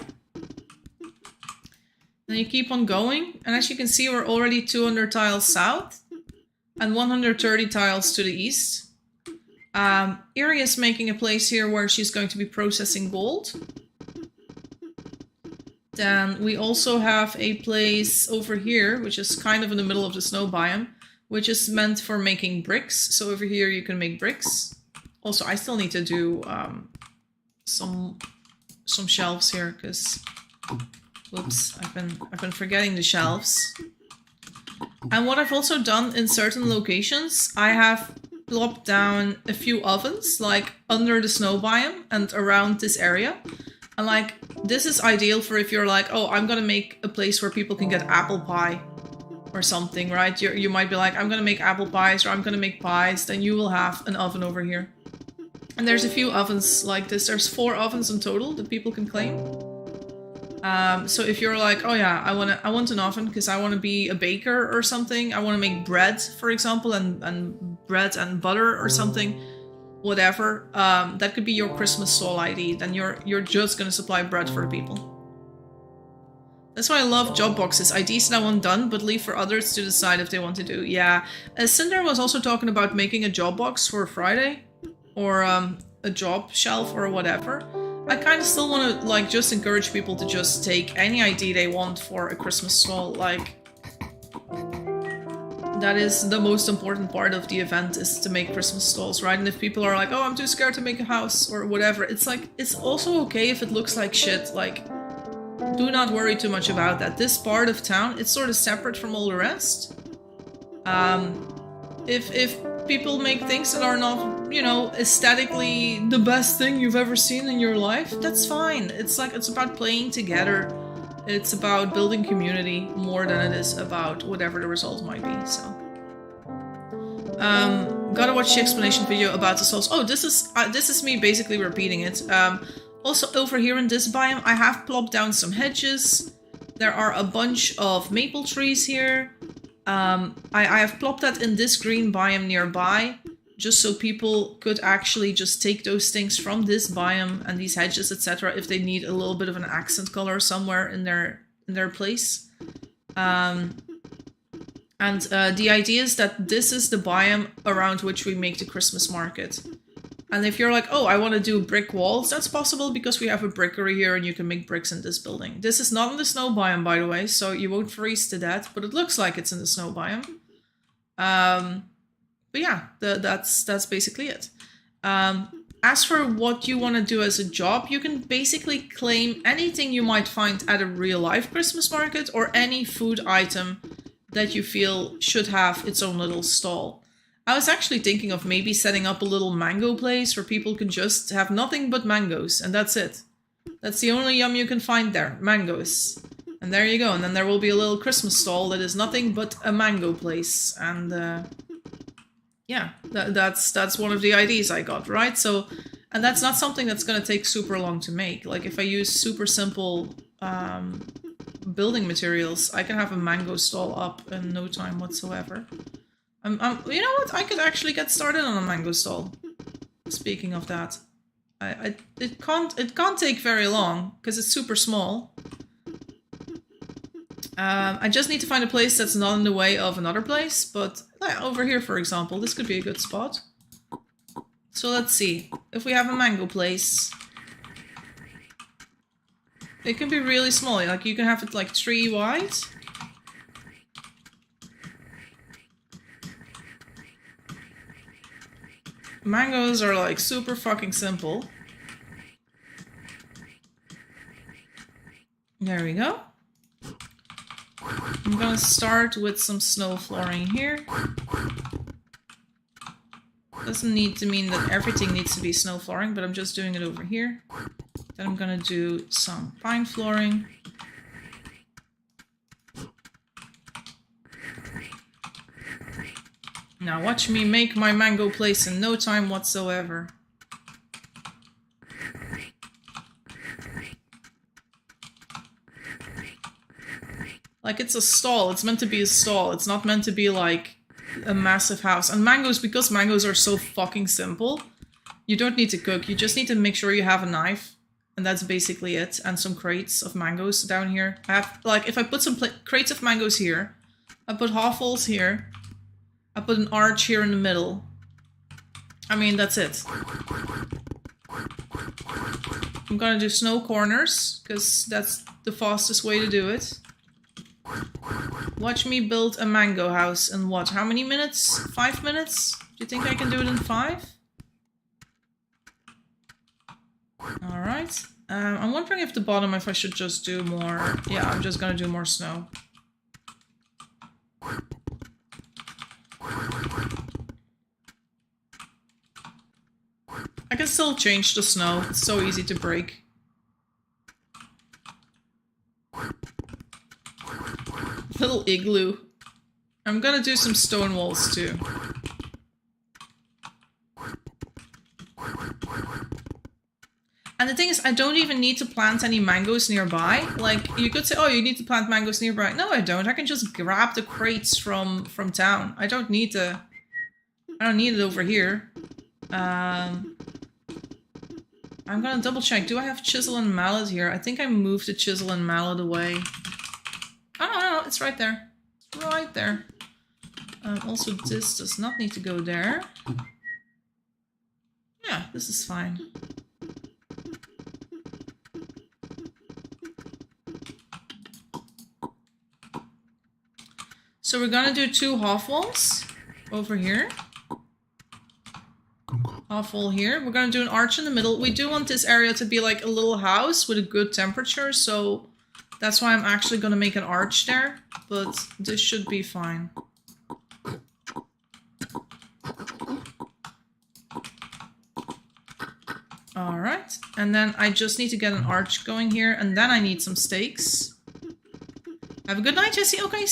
Then you keep on going. And as you can see, we're already 200 tiles south and 130 tiles to the east. Erie is making a place here where she's going to be processing gold. Then we also have a place over here, which is kind of in the middle of the snow biome, which is meant for making bricks. So over here you can make bricks. Also, I still need to do some shelves here because, whoops, I've been forgetting the shelves. And what I've also done in certain locations, I have plopped down a few ovens, like under the snow biome and around this area. And like, this is ideal for if you're like, oh, I'm gonna make a place where people can get apple pie or something, right? You might be like, I'm gonna make apple pies or I'm gonna make pies. Then you will have an oven over here. And there's a few ovens like this. There's 4 ovens in total that people can claim. So if you're like, oh yeah, I want an oven because I want to be a baker or something. I want to make bread, for example, and bread and butter or something, whatever. That could be your Christmas stall ID. Then you're just gonna supply bread for the people. That's why I love job boxes. IDs that I want done, but leave for others to decide if they want to do. Yeah, Cinder was also talking about making a job box for Friday, or a job shelf or whatever. I kind of still want to like just encourage people to just take any ID they want for a Christmas stall. Like, That is the most important part of the event, is to make Christmas stalls, right? And if people are like, oh, I'm too scared to make a house or whatever, it's like, it's also okay if it looks like shit. Like, do not worry too much about that. This part of town, it's sort of separate from all the rest. If people make things that are not, you know, aesthetically the best thing you've ever seen in your life, that's fine. It's like, it's about playing together. It's about building community more than it is about whatever the result might be, so. Gotta watch the explanation video about the stalls. Oh, this is me basically repeating it. Also, over here in this biome, I have plopped down some hedges. There are a bunch of maple trees here. I have plopped that in this green biome nearby, just so people could actually just take those things from this biome and these hedges, etc., if they need a little bit of an accent color somewhere in their place. The idea is that this is the biome around which we make the Christmas market. And if you're like, oh, I want to do brick walls, that's possible because we have a brickery here and you can make bricks in this building. This is not in the snow biome, by the way, so you won't freeze to death, but it looks like it's in the snow biome. But yeah, that's basically it. As for what you want to do as a job, you can basically claim anything you might find at a real-life Christmas market or any food item that you feel should have its own little stall. I was actually thinking of maybe setting up a little mango place where people can just have nothing but mangoes, and that's it. That's the only yum you can find there, mangoes. And there you go, and then there will be a little Christmas stall that is nothing but a mango place, and yeah, that's one of the ideas I got, right? So, and that's not something that's going to take super long to make. Like, if I use super simple building materials, I can have a mango stall up in no time whatsoever. You know what? I could actually get started on a mango stall. Speaking of that, it can't take very long because it's super small. I just need to find a place that's not in the way of another place, but over here, for example, this could be a good spot. So let's see. If we have a mango place, it can be really small. Like, you can have it like 3 wide. Mangoes are like super fucking simple. There we go. I'm gonna start with some snow flooring here. Doesn't need to mean that everything needs to be snow flooring, but I'm just doing it over here. Then I'm gonna do some pine flooring. Now watch me make my mango place in no time whatsoever. Like, it's a stall. It's meant to be a stall. It's not meant to be like a massive house. And mangoes, because mangoes are so fucking simple, you don't need to cook. You just need to make sure you have a knife. And that's basically it. And some crates of mangoes down here. I have, like, if I put some crates of mangoes here, I put half-holes here, I put an arch here in the middle. I mean, that's it. I'm gonna do snow corners, because that's the fastest way to do it. Watch me build a mango house in what? How many minutes? 5 minutes? Do you think I can do it in 5? Alright. I'm wondering if the bottom, if I should just do more... Yeah, I'm just gonna do more snow. I can still change the snow. It's so easy to break. Little igloo. I'm gonna do some stone walls too. And the thing is, I don't even need to plant any mangoes nearby. Like, you could say, oh, you need to plant mangoes nearby. No, I don't. I can just grab the crates from town. I don't need to... I don't need it over here. I'm gonna double check. Do I have chisel and mallet here? I think I moved the chisel and mallet away. Oh, no, it's right there. Right there. Also, this does not need to go there. Yeah, this is fine. So we're gonna do 2 half walls over here. Half wall here. We're gonna do an arch in the middle. We do want this area to be like a little house with a good temperature, so that's why I'm actually gonna make an arch there, but this should be fine. Alright, and then I just need to get an arch going here, and then I need some stakes. Have a good night, Jesse. Okay,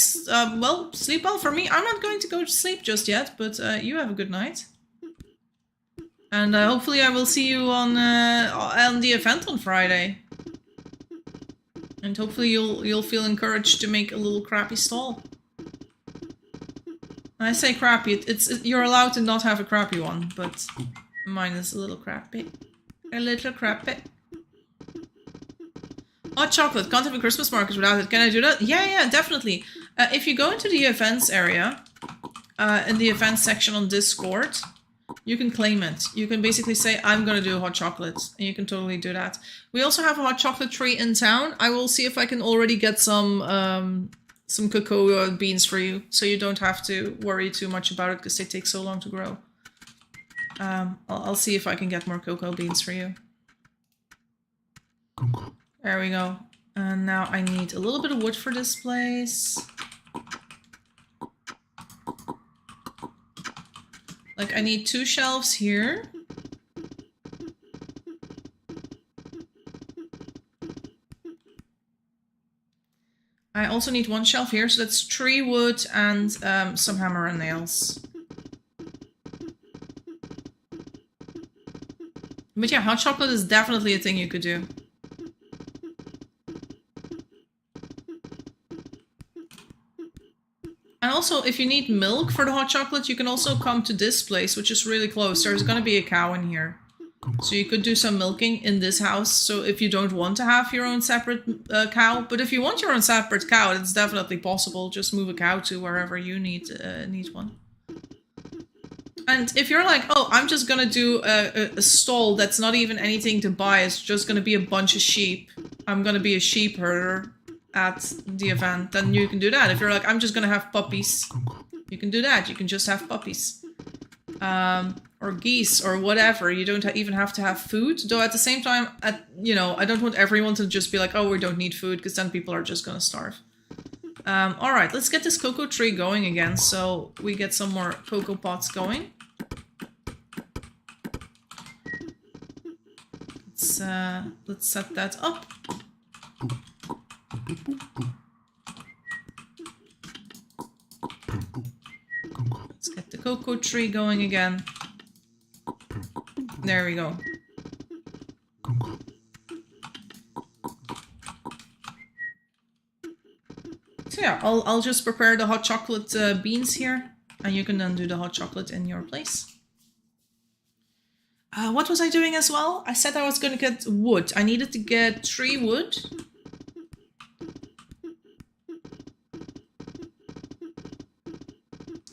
well, sleep well for me. I'm not going to go to sleep just yet, but you have a good night. And hopefully I will see you on the event on Friday. And hopefully you'll feel encouraged to make a little crappy stall. I say crappy, you're allowed to not have a crappy one, but mine is a little crappy. A little crappy. Hot chocolate, can't have a Christmas market without it. Can I do that? Yeah, definitely. If you go into the events area, in the events section on Discord, you can claim it. You can basically say, I'm gonna do hot chocolate, and you can totally do that. We also have a hot chocolate tree in town. I will see if I can already get some cocoa beans for you, so you don't have to worry too much about it, because they take so long to grow. I'll see if I can get more cocoa beans for you. There we go. And now I need a little bit of wood for this place. Like, I need 2 shelves here. I also need 1 shelf here, so that's 3 wood and some hammer and nails. But yeah, hot chocolate is definitely a thing you could do. And also, if you need milk for the hot chocolate, you can also come to this place, which is really close. There's gonna be a cow in here. So you could do some milking in this house. So if you don't want to have your own separate cow, but if you want your own separate cow, it's definitely possible. Just move a cow to wherever you need one. And if you're like, oh, I'm just gonna do a stall that's not even anything to buy, it's just gonna be a bunch of sheep. I'm gonna be a sheep herder at the event, then you can do that. If you're like, I'm just gonna have puppies, you can do that. You can just have puppies. Or geese or whatever. You don't even have to have food. Though at the same time, you know, I don't want everyone to just be like, oh, we don't need food, because then people are just gonna starve. Alright, let's get this cocoa tree going again, so we get some more cocoa pots going. Let's set that up. Let's get the cocoa tree going again. There we go. So yeah, I'll just prepare the hot chocolate beans here, and you can then do the hot chocolate in your place. What was I doing as well? I said I was going to get wood. I needed to get 3 wood.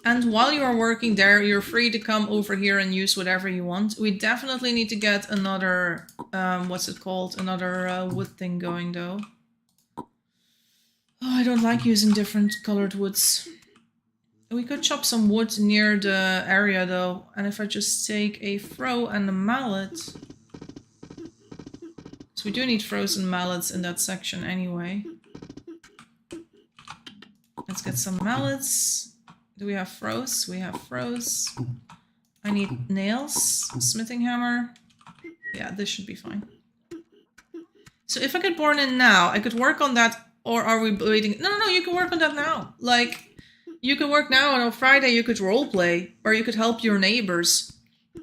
And while you are working there, you're free to come over here and use whatever you want. We definitely need to get another, what's it called? Another wood thing going though. Oh, I don't like using different colored woods. We could chop some wood near the area though. And if I just take a froe and a mallet. So we do need frozen mallets in that section anyway. Let's get some mallets. Do we have froze? We have froze. I need nails, smithing hammer. Yeah, this should be fine. So if I could born in now, I could work on that, or are we waiting? No, you can work on that now. Like, you can work now, and on Friday you could roleplay, or you could help your neighbors.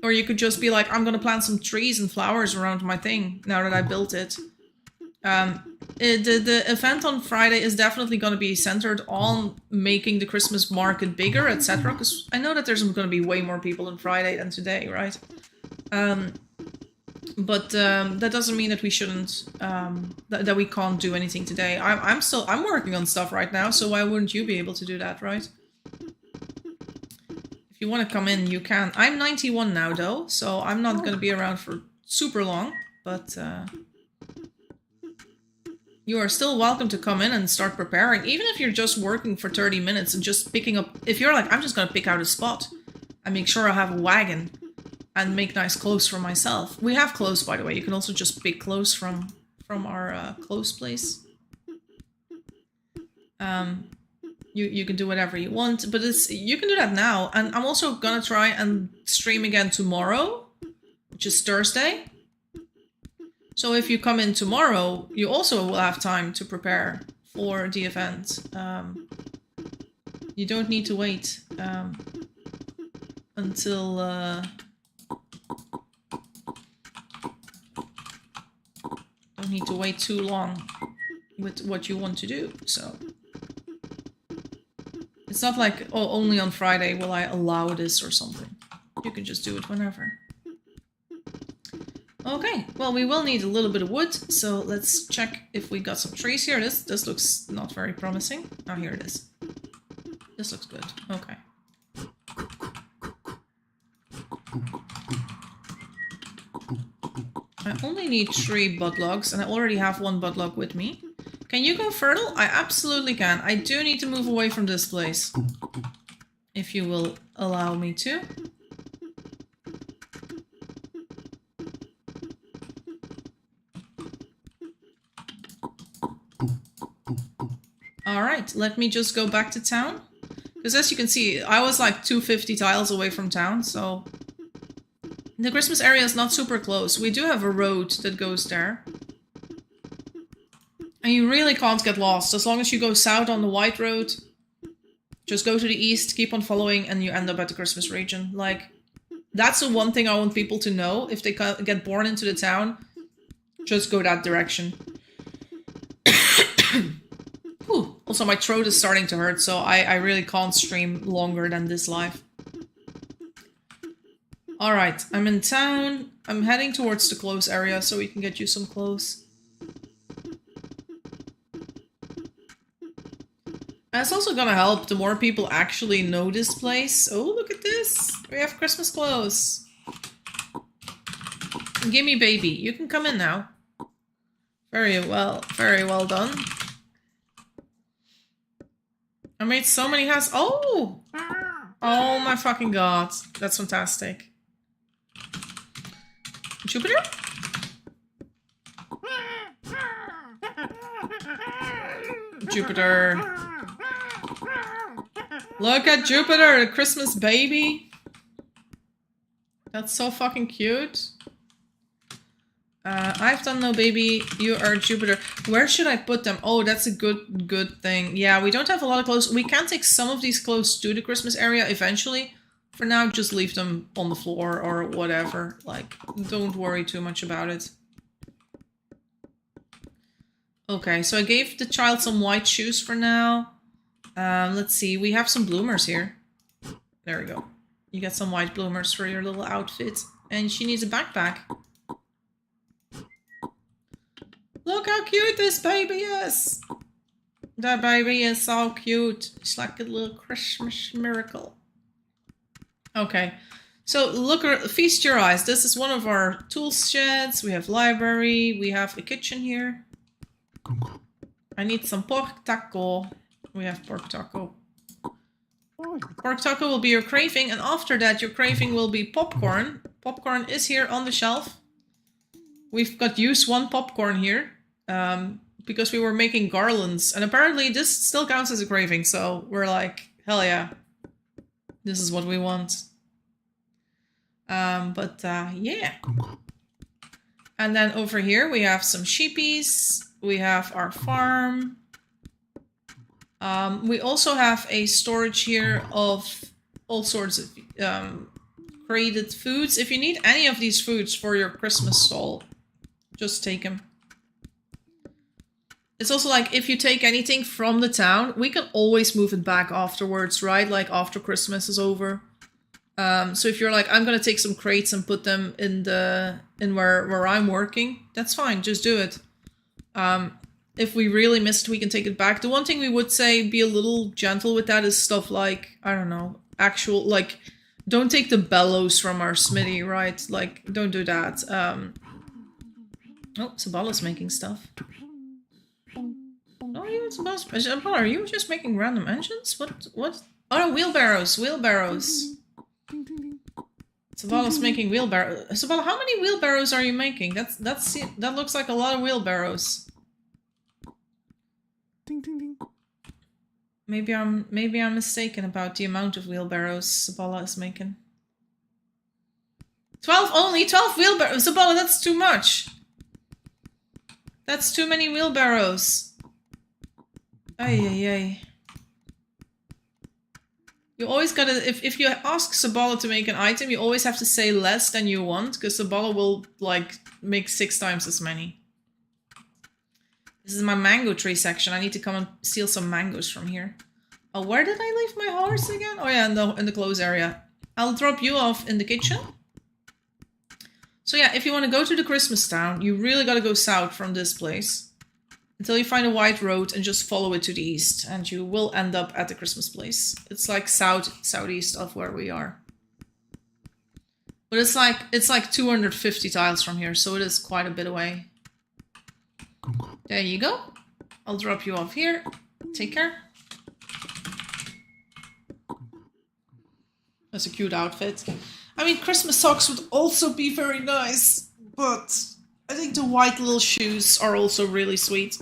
Or you could just be like, I'm gonna plant some trees and flowers around my thing, now that I built it. The event on Friday is definitely going to be centered on making the Christmas market bigger, etc. Because I know that there's going to be way more people on Friday than today, right? But that doesn't mean that we shouldn't, that we can't do anything today. I'm working on stuff right now, so why wouldn't you be able to do that, right? If you want to come in, you can. I'm 91 now, though, so I'm not going to be around for super long, but... you are still welcome to come in and start preparing, even if you're just working for 30 minutes and just picking up. If you're like, I'm just gonna pick out a spot and make sure I have a wagon and make nice clothes for myself. We have clothes, by the way. You can also just pick clothes from our clothes place. You can do whatever you want, but you can do that now. And I'm also gonna try and stream again tomorrow, which is Thursday. So if you come in tomorrow, you also will have time to prepare for the event. You don't need to wait until... don't need to wait too long with what you want to do, so... It's not like, oh, only on Friday will I allow this or something. You can just do it whenever. Okay, well, we will need a little bit of wood, so let's check if we got some trees here. This looks not very promising. Oh, here it is. This looks good. Okay. I only need 3 bud logs, and I already have 1 bud log with me. Can you go fertile? I absolutely can. I do need to move away from this place. If you will allow me to. Alright, let me just go back to town. Because as you can see, I was like 250 tiles away from town, so... The Christmas area is not super close. We do have a road that goes there. And you really can't get lost. As long as you go south on the white road, just go to the east, keep on following, and you end up at the Christmas region. Like, that's the one thing I want people to know. If they get born into the town, just go that direction. Whew. Also, my throat is starting to hurt, so I really can't stream longer than this live. Alright, I'm in town. I'm heading towards the clothes area so we can get you some clothes. And it's also gonna help the more people actually know this place. Oh, look at this! We have Christmas clothes. Gimme baby, you can come in now. Very well done. I made so many houses. Oh! Oh my fucking god. That's fantastic. Jupiter? Jupiter. Look at Jupiter, the Christmas baby. That's so fucking cute. I've done no baby. You are Jupiter. Where should I put them? Oh, that's a good thing. Yeah, we don't have a lot of clothes. We can take some of these clothes to the Christmas area eventually. For now, just leave them on the floor or whatever. Like, don't worry too much about it. Okay, so I gave the child some white shoes for now. Let's see, we have some bloomers here. There we go. You get some white bloomers for your little outfit. And she needs a backpack. Look how cute this baby is! That baby is so cute. It's like a little Christmas miracle. Okay, so look, feast your eyes. This is one of our tool sheds. We have library. We have a kitchen here. I need some pork taco. We have pork taco. Pork taco will be your craving, and after that your craving will be popcorn. Popcorn is here on the shelf. We've got used 1 popcorn here, because we were making garlands, and apparently this still counts as a craving, so we're like, hell yeah. This is what we want. Yeah. And then over here we have some sheepies. We have our farm. We also have a storage here of all sorts of created foods. If you need any of these foods for your Christmas stall, just take them. It's also like, if you take anything from the town, we can always move it back afterwards, right? Like after Christmas is over. So if you're like, I'm gonna take some crates and put them in where I'm working, that's fine, just do it. If we really missed, we can take it back. The one thing we would say, be a little gentle with that, is stuff like, I don't know, actual, like, don't take the bellows from our smithy, right? Like, don't do that. Oh, Sabala's making stuff. No, you supposed to. Are you just making random engines? What? Oh no, wheelbarrows. Sabala's making wheelbarrows. Sabala, how many wheelbarrows are you making? That looks like a lot of wheelbarrows. Maybe I'm mistaken about the amount of wheelbarrows Sabala is making. 12 only? 12 wheelbarrows? Sabala, that's too much. That's too many wheelbarrows. Ay. You always gotta, if you ask Sabala to make an item, you always have to say less than you want, because Sabala will, like, make 6 times as many. This is my mango tree section. I need to come and steal some mangoes from here. Oh, where did I leave my horse again? Oh yeah, in the clothes area. I'll drop you off in the kitchen. So yeah, if you want to go to the Christmas town, you really gotta go south from this place. Until you find a white road and just follow it to the east. And you will end up at the Christmas place. It's like southeast of where we are. But it's like 250 tiles from here, so it is quite a bit away. There you go. I'll drop you off here. Take care. That's a cute outfit. I mean, Christmas socks would also be very nice, but I think the white little shoes are also really sweet.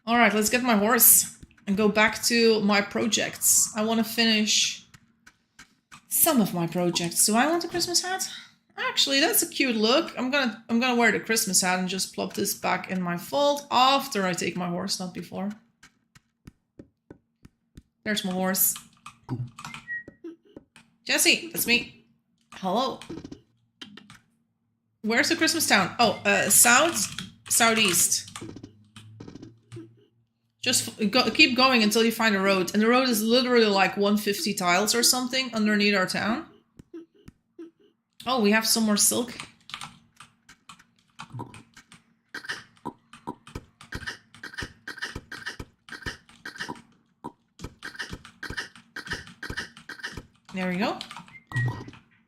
Alright, let's get my horse and go back to my projects. I want to finish some of my projects. Do I want a Christmas hat? Actually, that's a cute look. I'm gonna wear the Christmas hat and just plop this back in my fold after I take my horse, not before. There's my horse. Jesse, that's me. Hello. Where's the Christmas town? Oh, southeast. Just keep going until you find a road. And the road is literally like 150 tiles or something underneath our town. Oh, we have some more silk. There we go.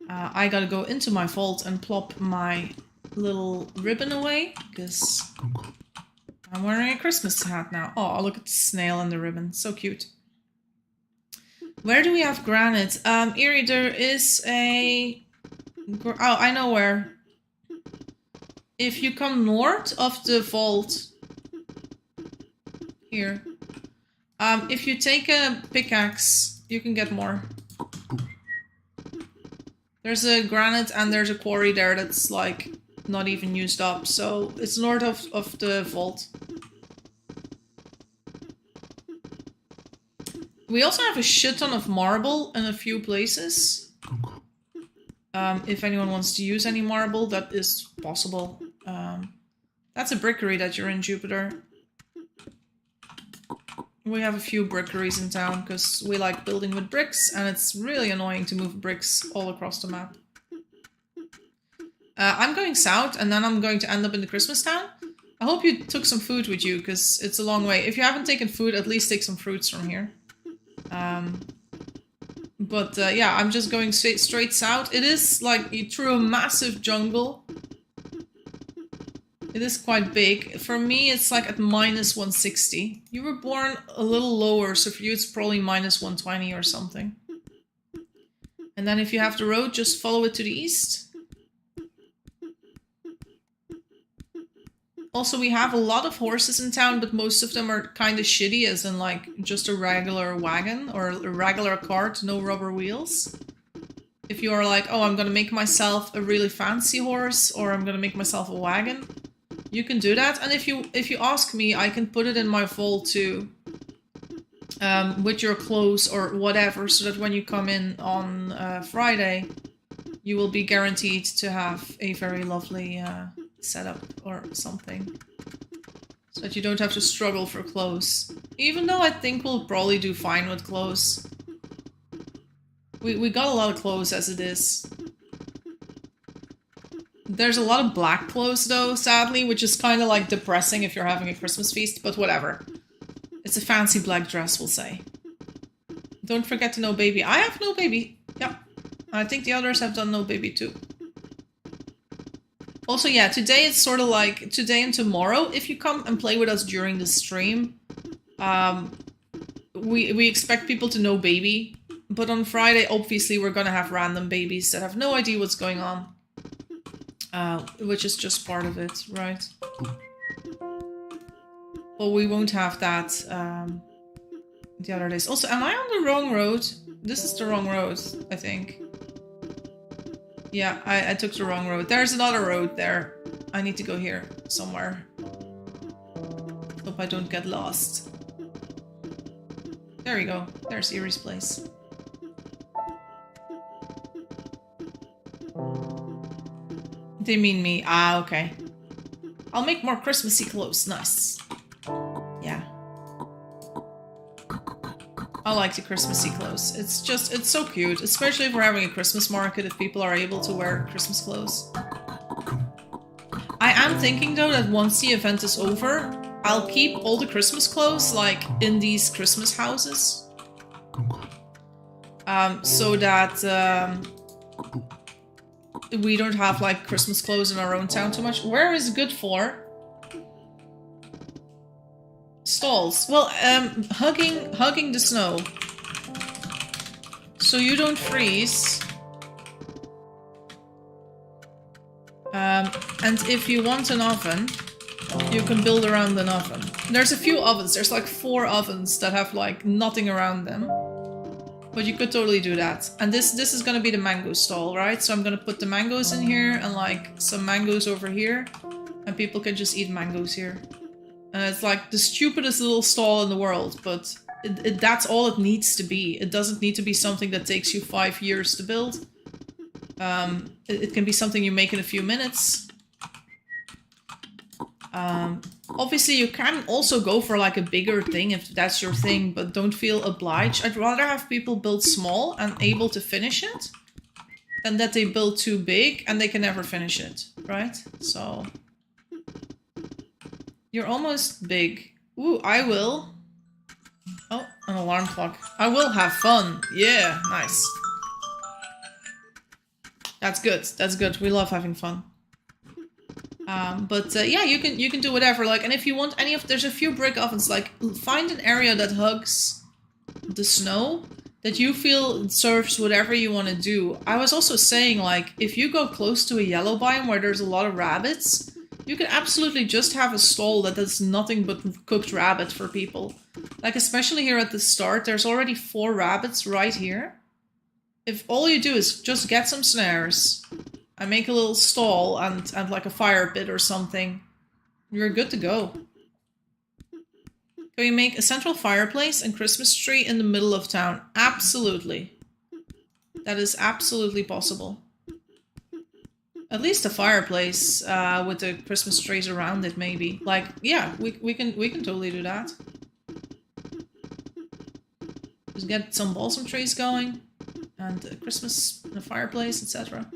I gotta go into my vault and plop my little ribbon away, because I'm wearing a Christmas hat now. Oh, look at the snail and the ribbon. So cute. Where do we have granite? Erie, there is a... Oh, I know where. If you come north of the vault... Here. If you take a pickaxe, you can get more. There's a granite and there's a quarry there that's like not even used up, so it's north of the vault. We also have a shit ton of marble in a few places. If anyone wants to use any marble, that is possible. That's a brickery that you're in, Jupiter. We have a few brickeries in town because we like building with bricks, and it's really annoying to move bricks all across the map. I'm going south, and then I'm going to end up in the Christmas town. I hope you took some food with you, because it's a long way. If you haven't taken food, at least take some fruits from here. Yeah, I'm just going straight south. It is like through a massive jungle. It is quite big. For me, it's like at minus 160. You were born a little lower, so for you it's probably minus 120 or something. And then if you have the road, just follow it to the east. Also, we have a lot of horses in town, but most of them are kind of shitty, as in like just a regular wagon or a regular cart, no rubber wheels. If you are like, oh, I'm gonna make myself a really fancy horse, or I'm gonna make myself a wagon, you can do that. And if you ask me, I can put it in my vault too, with your clothes or whatever, so that when you come in on Friday, you will be guaranteed to have a very lovely setup or something, so that you don't have to struggle for clothes. Even though I think we'll probably do fine with clothes. We got a lot of clothes as it is. There's a lot of black clothes though, sadly, which is kind of like depressing if you're having a Christmas feast, but whatever. It's a fancy black dress, we'll say. Don't forget to no baby. I have no baby. Yep. I think the others have done no baby too. Also, yeah, today it's sort of like today and tomorrow. If you come and play with us during the stream, we expect people to know baby. But on Friday, obviously, we're gonna have random babies that have no idea what's going on. Which is just part of it, right? But we won't have that the other days. Also, am I on the wrong road? This is the wrong road, I think. Yeah, I took the wrong road. There's another road there. I need to go here somewhere. Hope I don't get lost. There we go. There's Erie's place. They mean me. Ah, okay. I'll make more Christmassy clothes. Nice. Yeah. I like the Christmassy clothes. It's so cute. Especially if we're having a Christmas market, if people are able to wear Christmas clothes. I am thinking though that once the event is over, I'll keep all the Christmas clothes like in these Christmas houses. So that we don't have like Christmas clothes in our own town too much. Where is it good for? Stalls. Well, hugging the snow. So you don't freeze. And if you want an oven, you can build around an oven. There's a few ovens. There's like 4 ovens that have like nothing around them. But you could totally do that. And this is gonna be the mango stall, right? So I'm gonna put the mangoes in here and like some mangoes over here. And people can just eat mangoes here. And it's like the stupidest little stall in the world, but that's all it needs to be. It doesn't need to be something that takes you 5 years to build. It can be something you make in a few minutes. Obviously, you can also go for like a bigger thing if that's your thing, but don't feel obliged. I'd rather have people build small and able to finish it than that they build too big and they can never finish it, right? So... You're almost big. Ooh, I will. Oh, an alarm clock. I will have fun. Yeah, nice. That's good. That's good. We love having fun. Yeah, you can do whatever. Like, and if you want any of, there's a few brick ovens. Like, find an area that hugs the snow that you feel serves whatever you want to do. I was also saying, like, if you go close to a yellow biome where there's a lot of rabbits, you can absolutely just have a stall that does nothing but cooked rabbit for people. Like, especially here at the start, there's already 4 rabbits right here. If all you do is just get some snares and make a little stall and like a fire pit or something, you're good to go. Can we make a central fireplace and Christmas tree in the middle of town? Absolutely. That is absolutely possible. At least a fireplace with the Christmas trees around it, maybe. Like, yeah, we can totally do that. Just get some balsam trees going, and a Christmas and a fireplace, etc.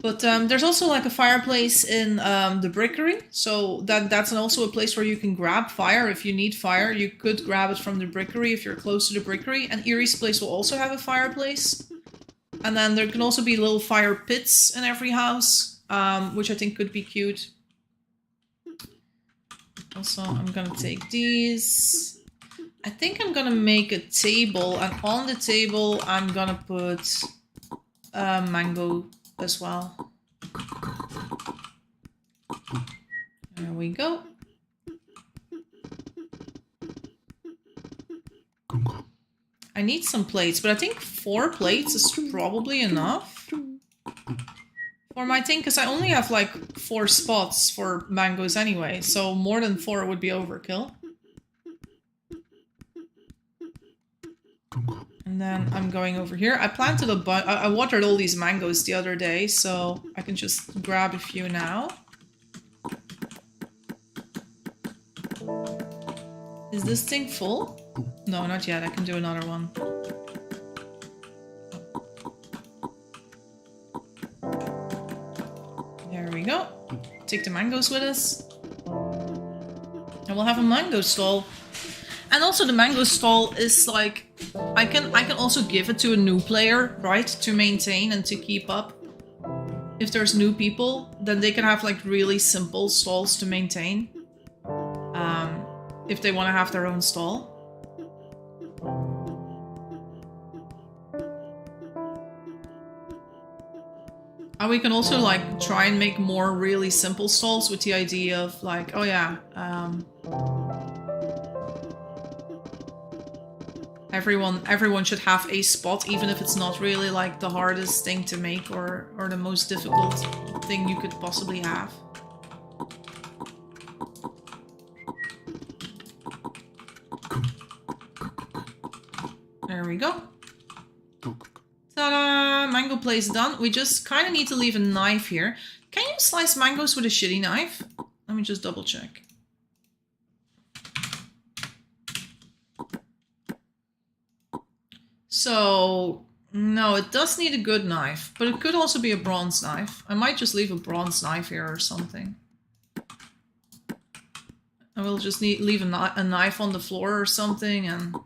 But there's also like a fireplace in the brickery, so that's also a place where you can grab fire if you need fire. You could grab it from the brickery if you're close to the brickery, and Erie's place will also have a fireplace. And then there can also be little fire pits in every house, which I think could be cute. Also, I'm gonna take these. I think I'm gonna make a table, and on the table I'm gonna put mango as well. There we go. I need some plates, but I think 4 plates is probably enough for my thing, because I only have like 4 spots for mangoes anyway, so more than 4 would be overkill. And then I'm going over here. I planted I watered all these mangoes the other day, so I can just grab a few now. Is this thing full? No, not yet. I can do another one. There we go. Take the mangoes with us. And we'll have a mango stall. And also the mango stall is like... I can also give it to a new player, right? To maintain and to keep up. if there's new people, then they can have like really simple stalls to maintain. If they want to have their own stall. And we can also like try and make more really simple stalls with the idea of like, oh yeah, everyone should have a spot, even if it's not really like the hardest thing to make or the most difficult thing you could possibly have. There we go. Ta-da! Mango place done. We just kind of need to leave a knife here. Can you slice mangoes with a shitty knife? Let me just double check. So, no, it does need a good knife, but it could also be a bronze knife. I might just leave a bronze knife here or something. I will just leave a knife on the floor or something and...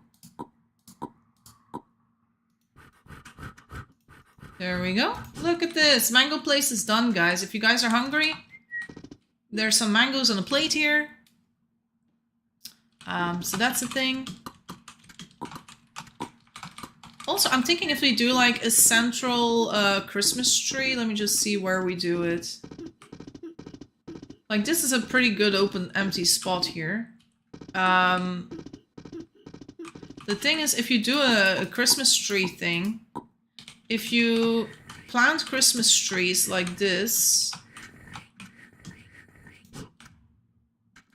There we go. Look at this. Mango place is done, guys. If you guys are hungry, there's some mangoes on a plate here. So that's the thing. Also, I'm thinking if we do like a central Christmas tree, let me just see where we do it. Like this is a pretty good open empty spot here. The thing is, if you do a Christmas tree thing, if you plant Christmas trees like this,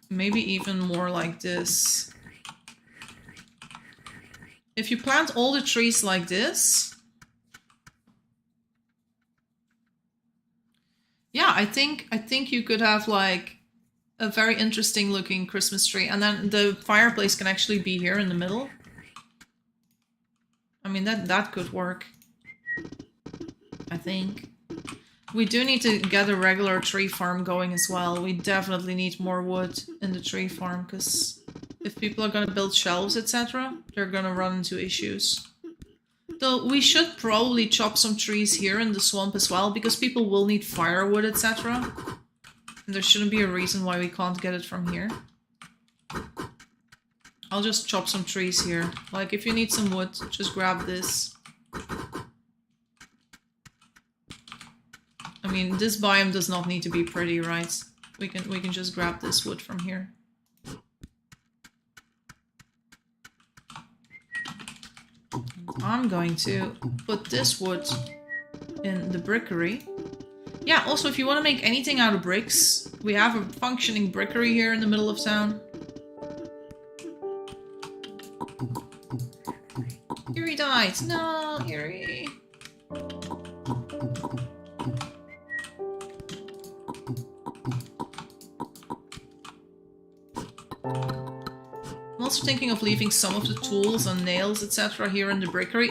maybe even more like this. If you plant all the trees like this, yeah, I think you could have like a very interesting looking Christmas tree, and then the fireplace can actually be here in the middle. I mean that could work. I think. We do need to get a regular tree farm going as well. We definitely need more wood in the tree farm, because if people are going to build shelves, etc., they're going to run into issues. Though we should probably chop some trees here in the swamp as well, because people will need firewood, etc. And there shouldn't be a reason why we can't get it from here. I'll just chop some trees here. Like, if you need some wood, just grab this. I mean, this biome does not need to be pretty, right? We can just grab this wood from here. I'm going to put this wood in the brickery. Yeah, also if you want to make anything out of bricks, we have a functioning brickery here in the middle of town. Eerie died. No, Eerie. I'm also thinking of leaving some of the tools and nails, etc. here in the brickery.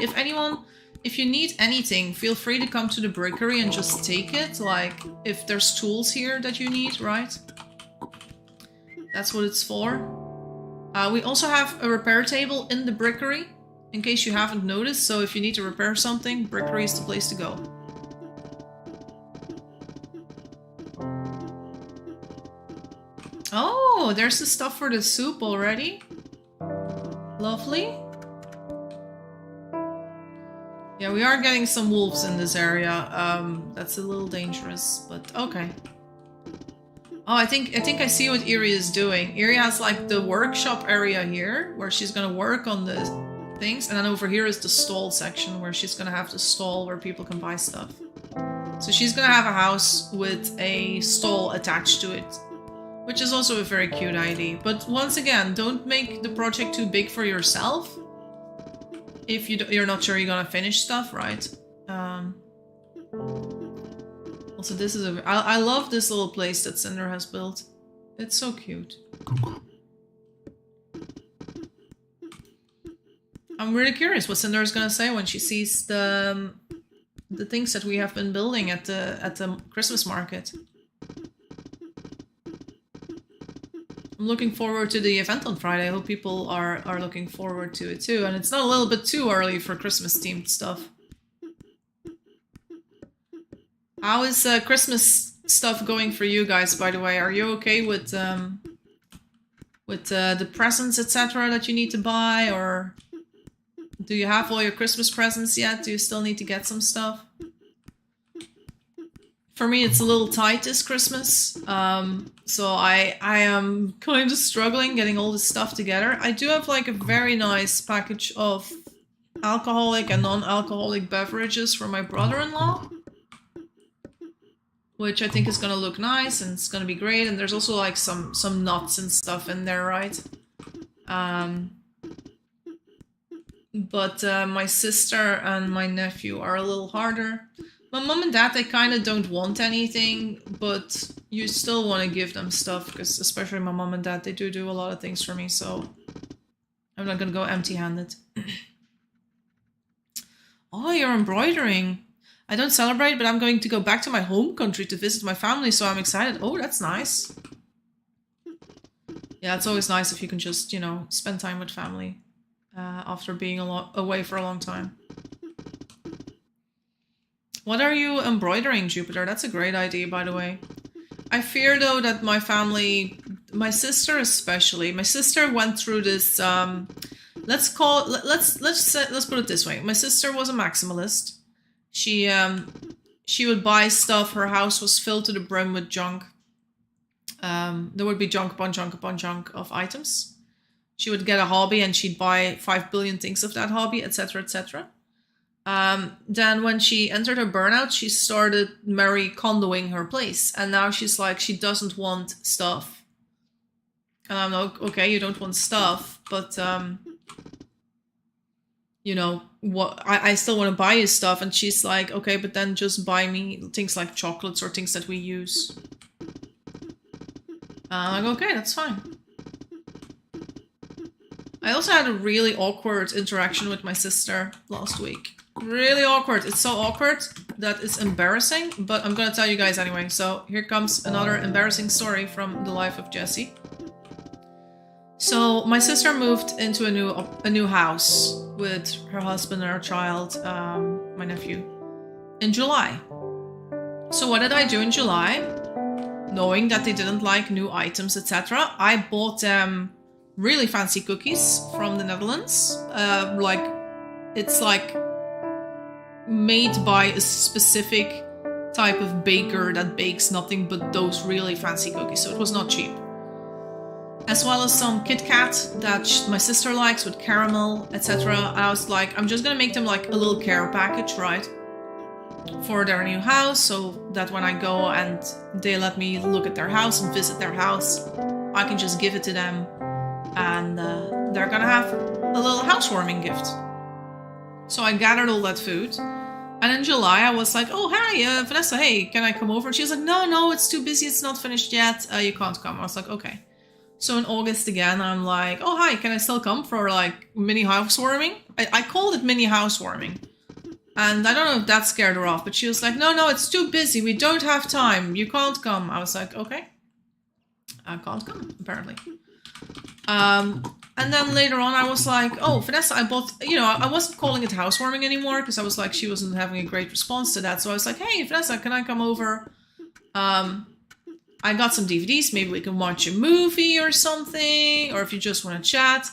If you need anything, feel free to come to the brickery and just take it. Like, if there's tools here that you need, right? That's what it's for. We also have a repair table in the brickery, in case you haven't noticed. So if you need to repair something, brickery is the place to go. Oh, there's the stuff for the soup already. Lovely. Yeah, we are getting some wolves in this area. That's a little dangerous, but okay. Oh, I think I see what Eerie is doing. Eerie has like the workshop area here, where she's gonna work on the things, and then over here is the stall section, where she's gonna have the stall where people can buy stuff. So she's gonna have a house with a stall attached to it, which is also a very cute idea. But once again, don't make the project too big for yourself. If you're not sure you're gonna finish stuff, right? Also, this is I love this little place that Cinder has built. It's so cute. I'm really curious what Cinder is gonna say when she sees the things that we have been building at the Christmas market. I'm looking forward to the event on Friday. I hope people are looking forward to it too. And it's not a little bit too early for Christmas themed stuff. How is Christmas stuff going for you guys, by the way? Are you okay with the presents, etc., that you need to buy, or do you have all your Christmas presents yet? Do you still need to get some stuff? For me, it's a little tight this Christmas, so I am kind of struggling getting all this stuff together. I do have like a very nice package of alcoholic and non-alcoholic beverages for my brother-in-law, which I think is gonna look nice and it's gonna be great. And there's also like some nuts and stuff in there, right? But my sister and my nephew are a little harder. My mom and dad, they kind of don't want anything, but you still want to give them stuff, because especially my mom and dad, they do a lot of things for me, so I'm not gonna go empty-handed. Oh, you're embroidering. I don't celebrate, but I'm going to go back to my home country to visit my family, so I'm excited. Oh, that's nice. Yeah, it's always nice if you can just, you know, spend time with family after being away for a long time. What are you embroidering, Jupiter? That's a great idea, by the way. I fear, though, that my family, my sister especially, my sister went through this. Let's put it this way. My sister was a maximalist. She would buy stuff. Her house was filled to the brim with junk. There would be junk upon junk upon junk of items. She would get a hobby and she'd buy 5 billion things of that hobby, etc., etc. Then when she entered her burnout, she started Mary Kondoing her place. And now she's like, she doesn't want stuff. And I'm like, okay, you don't want stuff, but, you know, what I still want to buy you stuff. And she's like, okay, but then just buy me things like chocolates or things that we use. I'm like, okay, that's fine. I also had a really awkward interaction with my sister last week. Really awkward. It's so awkward that it's embarrassing, but I'm gonna tell you guys anyway. So here comes another embarrassing story from the life of Jessie. So my sister moved into a new house with her husband and her child, my nephew, in July. So what did I do in July? Knowing that they didn't like new items, etc., I bought them really fancy cookies from the Netherlands. It's like made by a specific type of baker that bakes nothing but those really fancy cookies, so it was not cheap. As well as some Kit Kat that my sister likes with caramel, etc. I was like, I'm just gonna make them like a little care package, right? For their new house, so that when I go and they let me look at their house and visit their house, I can just give it to them and they're gonna have a little housewarming gift. So I gathered all that food, and in July I was like, oh hey, Vanessa, hey, can I come over? And she was like, no, it's too busy, it's not finished yet, you can't come. I was like, okay. So in August again, I'm like, oh hi, can I still come for like mini housewarming? I called it mini housewarming. And I don't know if that scared her off, but she was like, no, it's too busy. We don't have time. You can't come. I was like, okay. I can't come, apparently. And then later on, I was like, oh, Vanessa, I bought, you know, I wasn't calling it housewarming anymore because I was like, she wasn't having a great response to that. So I was like, hey, Vanessa, can I come over? I got some DVDs. Maybe we can watch a movie or something. Or if you just want to chat.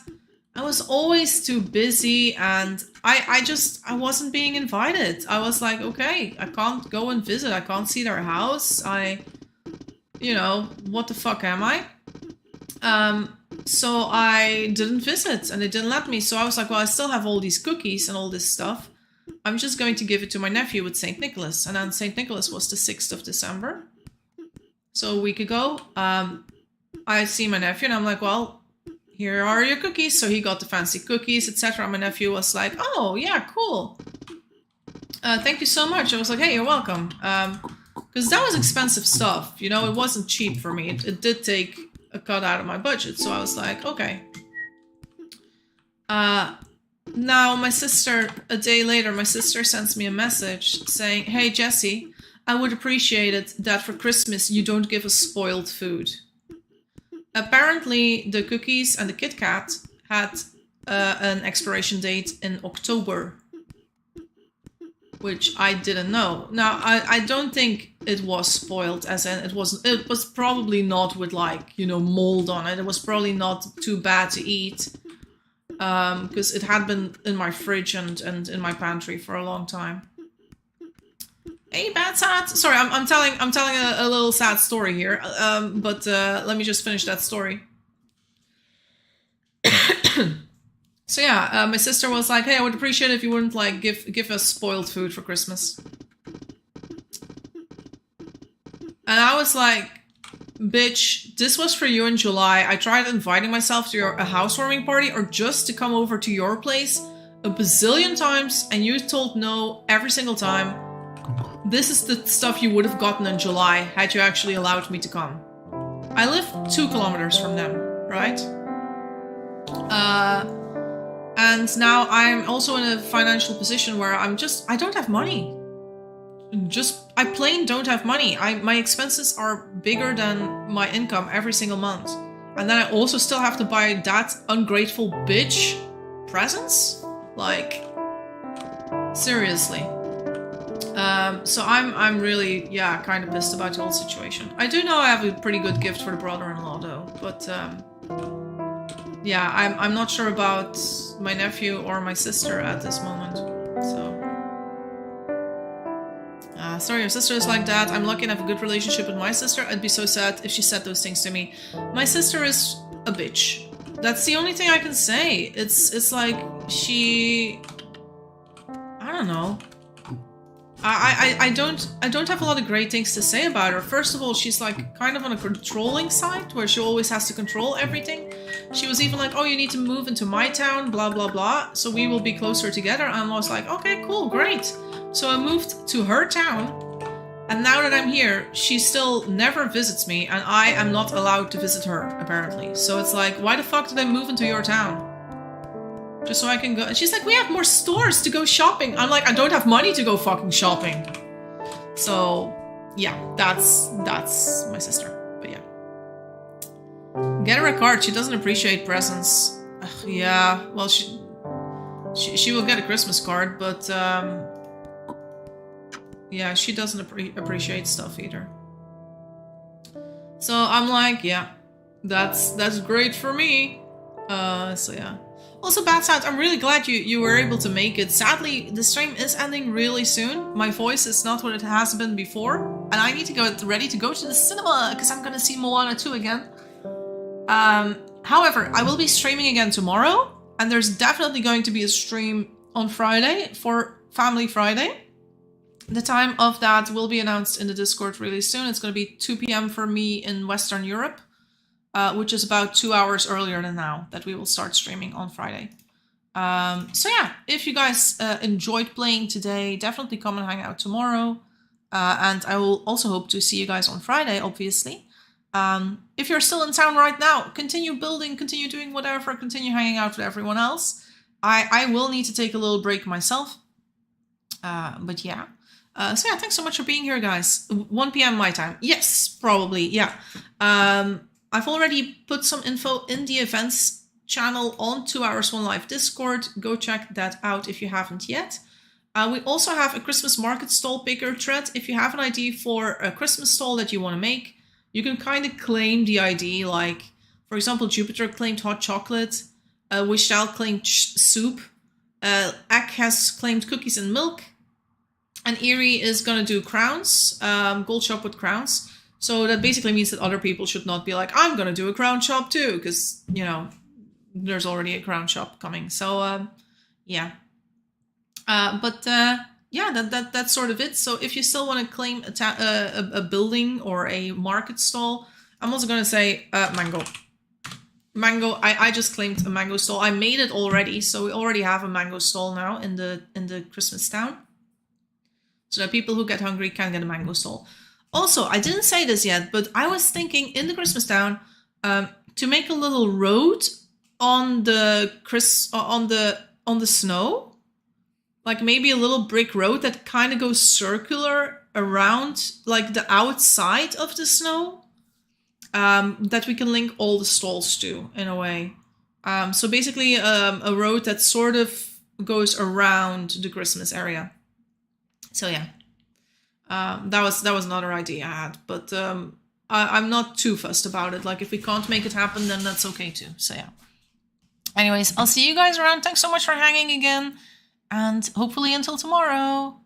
I was always too busy and I wasn't being invited. I was like, okay, I can't go and visit. I can't see their house. You know, what the fuck am I? So I didn't visit and they didn't let me. So I was like, well, I still have all these cookies and all this stuff. I'm just going to give it to my nephew with St. Nicholas. And then St. Nicholas was the 6th of December. So a week ago, I see my nephew and I'm like, well, here are your cookies. So he got the fancy cookies, etc. My nephew was like, oh, yeah, cool. Thank you so much. I was like, hey, you're welcome. Because that was expensive stuff. You know, it wasn't cheap for me. It did take a cut out of my budget. So I was like, okay. Now my sister, a day later, my sister sends me a message saying, hey, Jessie, I would appreciate it that for Christmas you don't give us spoiled food. Apparently, the cookies and the Kit Kat had an expiration date in October. which I didn't know. Now, I don't think it was spoiled, as in it was probably not with, like, you know, mold on it. It was probably not too bad to eat, because it had been in my fridge and in my pantry for a long time. Hey, bad sad. Sorry, I'm telling a little sad story here. But let me just finish that story. So yeah, my sister was like, "Hey, I would appreciate it if you wouldn't like give us spoiled food for Christmas." And I was like, "Bitch, this was for you in July. I tried inviting myself to a housewarming party or just to come over to your place a bazillion times, and you told no every single time. This is the stuff you would have gotten in July had you actually allowed me to come." I live 2 kilometers from them, right? And now I'm also in a financial position where I don't have money. I plain don't have money. My expenses are bigger than my income every single month. And then I also still have to buy that ungrateful bitch presents? Like, seriously. So I'm really, yeah, kind of pissed about the whole situation. I do know I have a pretty good gift for the brother-in-law though, but yeah, I'm not sure about my nephew or my sister at this moment. So, sorry, your sister is like that. I'm lucky and have a good relationship with my sister. I'd be so sad if she said those things to me. My sister is a bitch. That's the only thing I can say. It's like I don't know. I don't have a lot of great things to say about her. First of all, she's like kind of on a controlling side where she always has to control everything. She was even like, "Oh, you need to move into my town, blah blah blah, so we will be closer together." And I was like, "Okay, cool, great." So I moved to her town, and now that I'm here, she still never visits me, and I am not allowed to visit her apparently. So it's like, why the fuck did I move into your town? Just so I can go. And she's like, "We have more stores to go shopping." I'm like, I don't have money to go fucking shopping. So, yeah, that's my sister. But yeah. Get her a card. She doesn't appreciate presents. Ugh, yeah, well, she will get a Christmas card, but yeah, she doesn't appreciate stuff either. So I'm like, yeah, that's great for me. So yeah. Also, Bad Sound, I'm really glad you were able to make it. Sadly, the stream is ending really soon. My voice is not what it has been before. And I need to get ready to go to the cinema because I'm going to see Moana 2 again. However, I will be streaming again tomorrow. And there's definitely going to be a stream on Friday for Family Friday. The time of that will be announced in the Discord really soon. It's going to be 2 p.m. for me in Western Europe. Which is about 2 hours earlier than now that we will start streaming on Friday. So yeah, if you guys enjoyed playing today, definitely come and hang out tomorrow. And I will also hope to see you guys on Friday, obviously. If you're still in town right now, continue building, continue doing whatever, continue hanging out with everyone else. I will need to take a little break myself. But yeah. So yeah, thanks so much for being here, guys. 1 p.m. my time. Yes, probably, yeah. I've already put some info in the events channel on 2 Hours One Live Discord. Go check that out if you haven't yet. We also have a Christmas market stall picker thread. If you have an idea for a Christmas stall that you want to make, you can kind of claim the idea. Like, for example, Jupiter claimed hot chocolate. Wishal claimed soup. Ek has claimed cookies and milk. And Erie is going to do crowns, gold shop with crowns. So that basically means that other people should not be like, I'm going to do a crown shop too, because, you know, there's already a crown shop coming. So, yeah. Yeah, that's sort of it. So if you still want to claim a building or a market stall, I'm also going to say mango. Mango, I just claimed a mango stall. I made it already, so we already have a mango stall now in the Christmas town. So that people who get hungry can get a mango stall. Also, I didn't say this yet, but I was thinking in the Christmas town to make a little road on the snow, like maybe a little brick road that kind of goes circular around like the outside of the snow, that we can link all the stalls to in a way. So basically, a road that sort of goes around the Christmas area. So yeah, that was another idea I had, but I'm not too fussed about it. Like if we can't make it happen, then that's okay too. So yeah. Anyways, I'll see you guys around. Thanks so much for hanging again, and hopefully until tomorrow.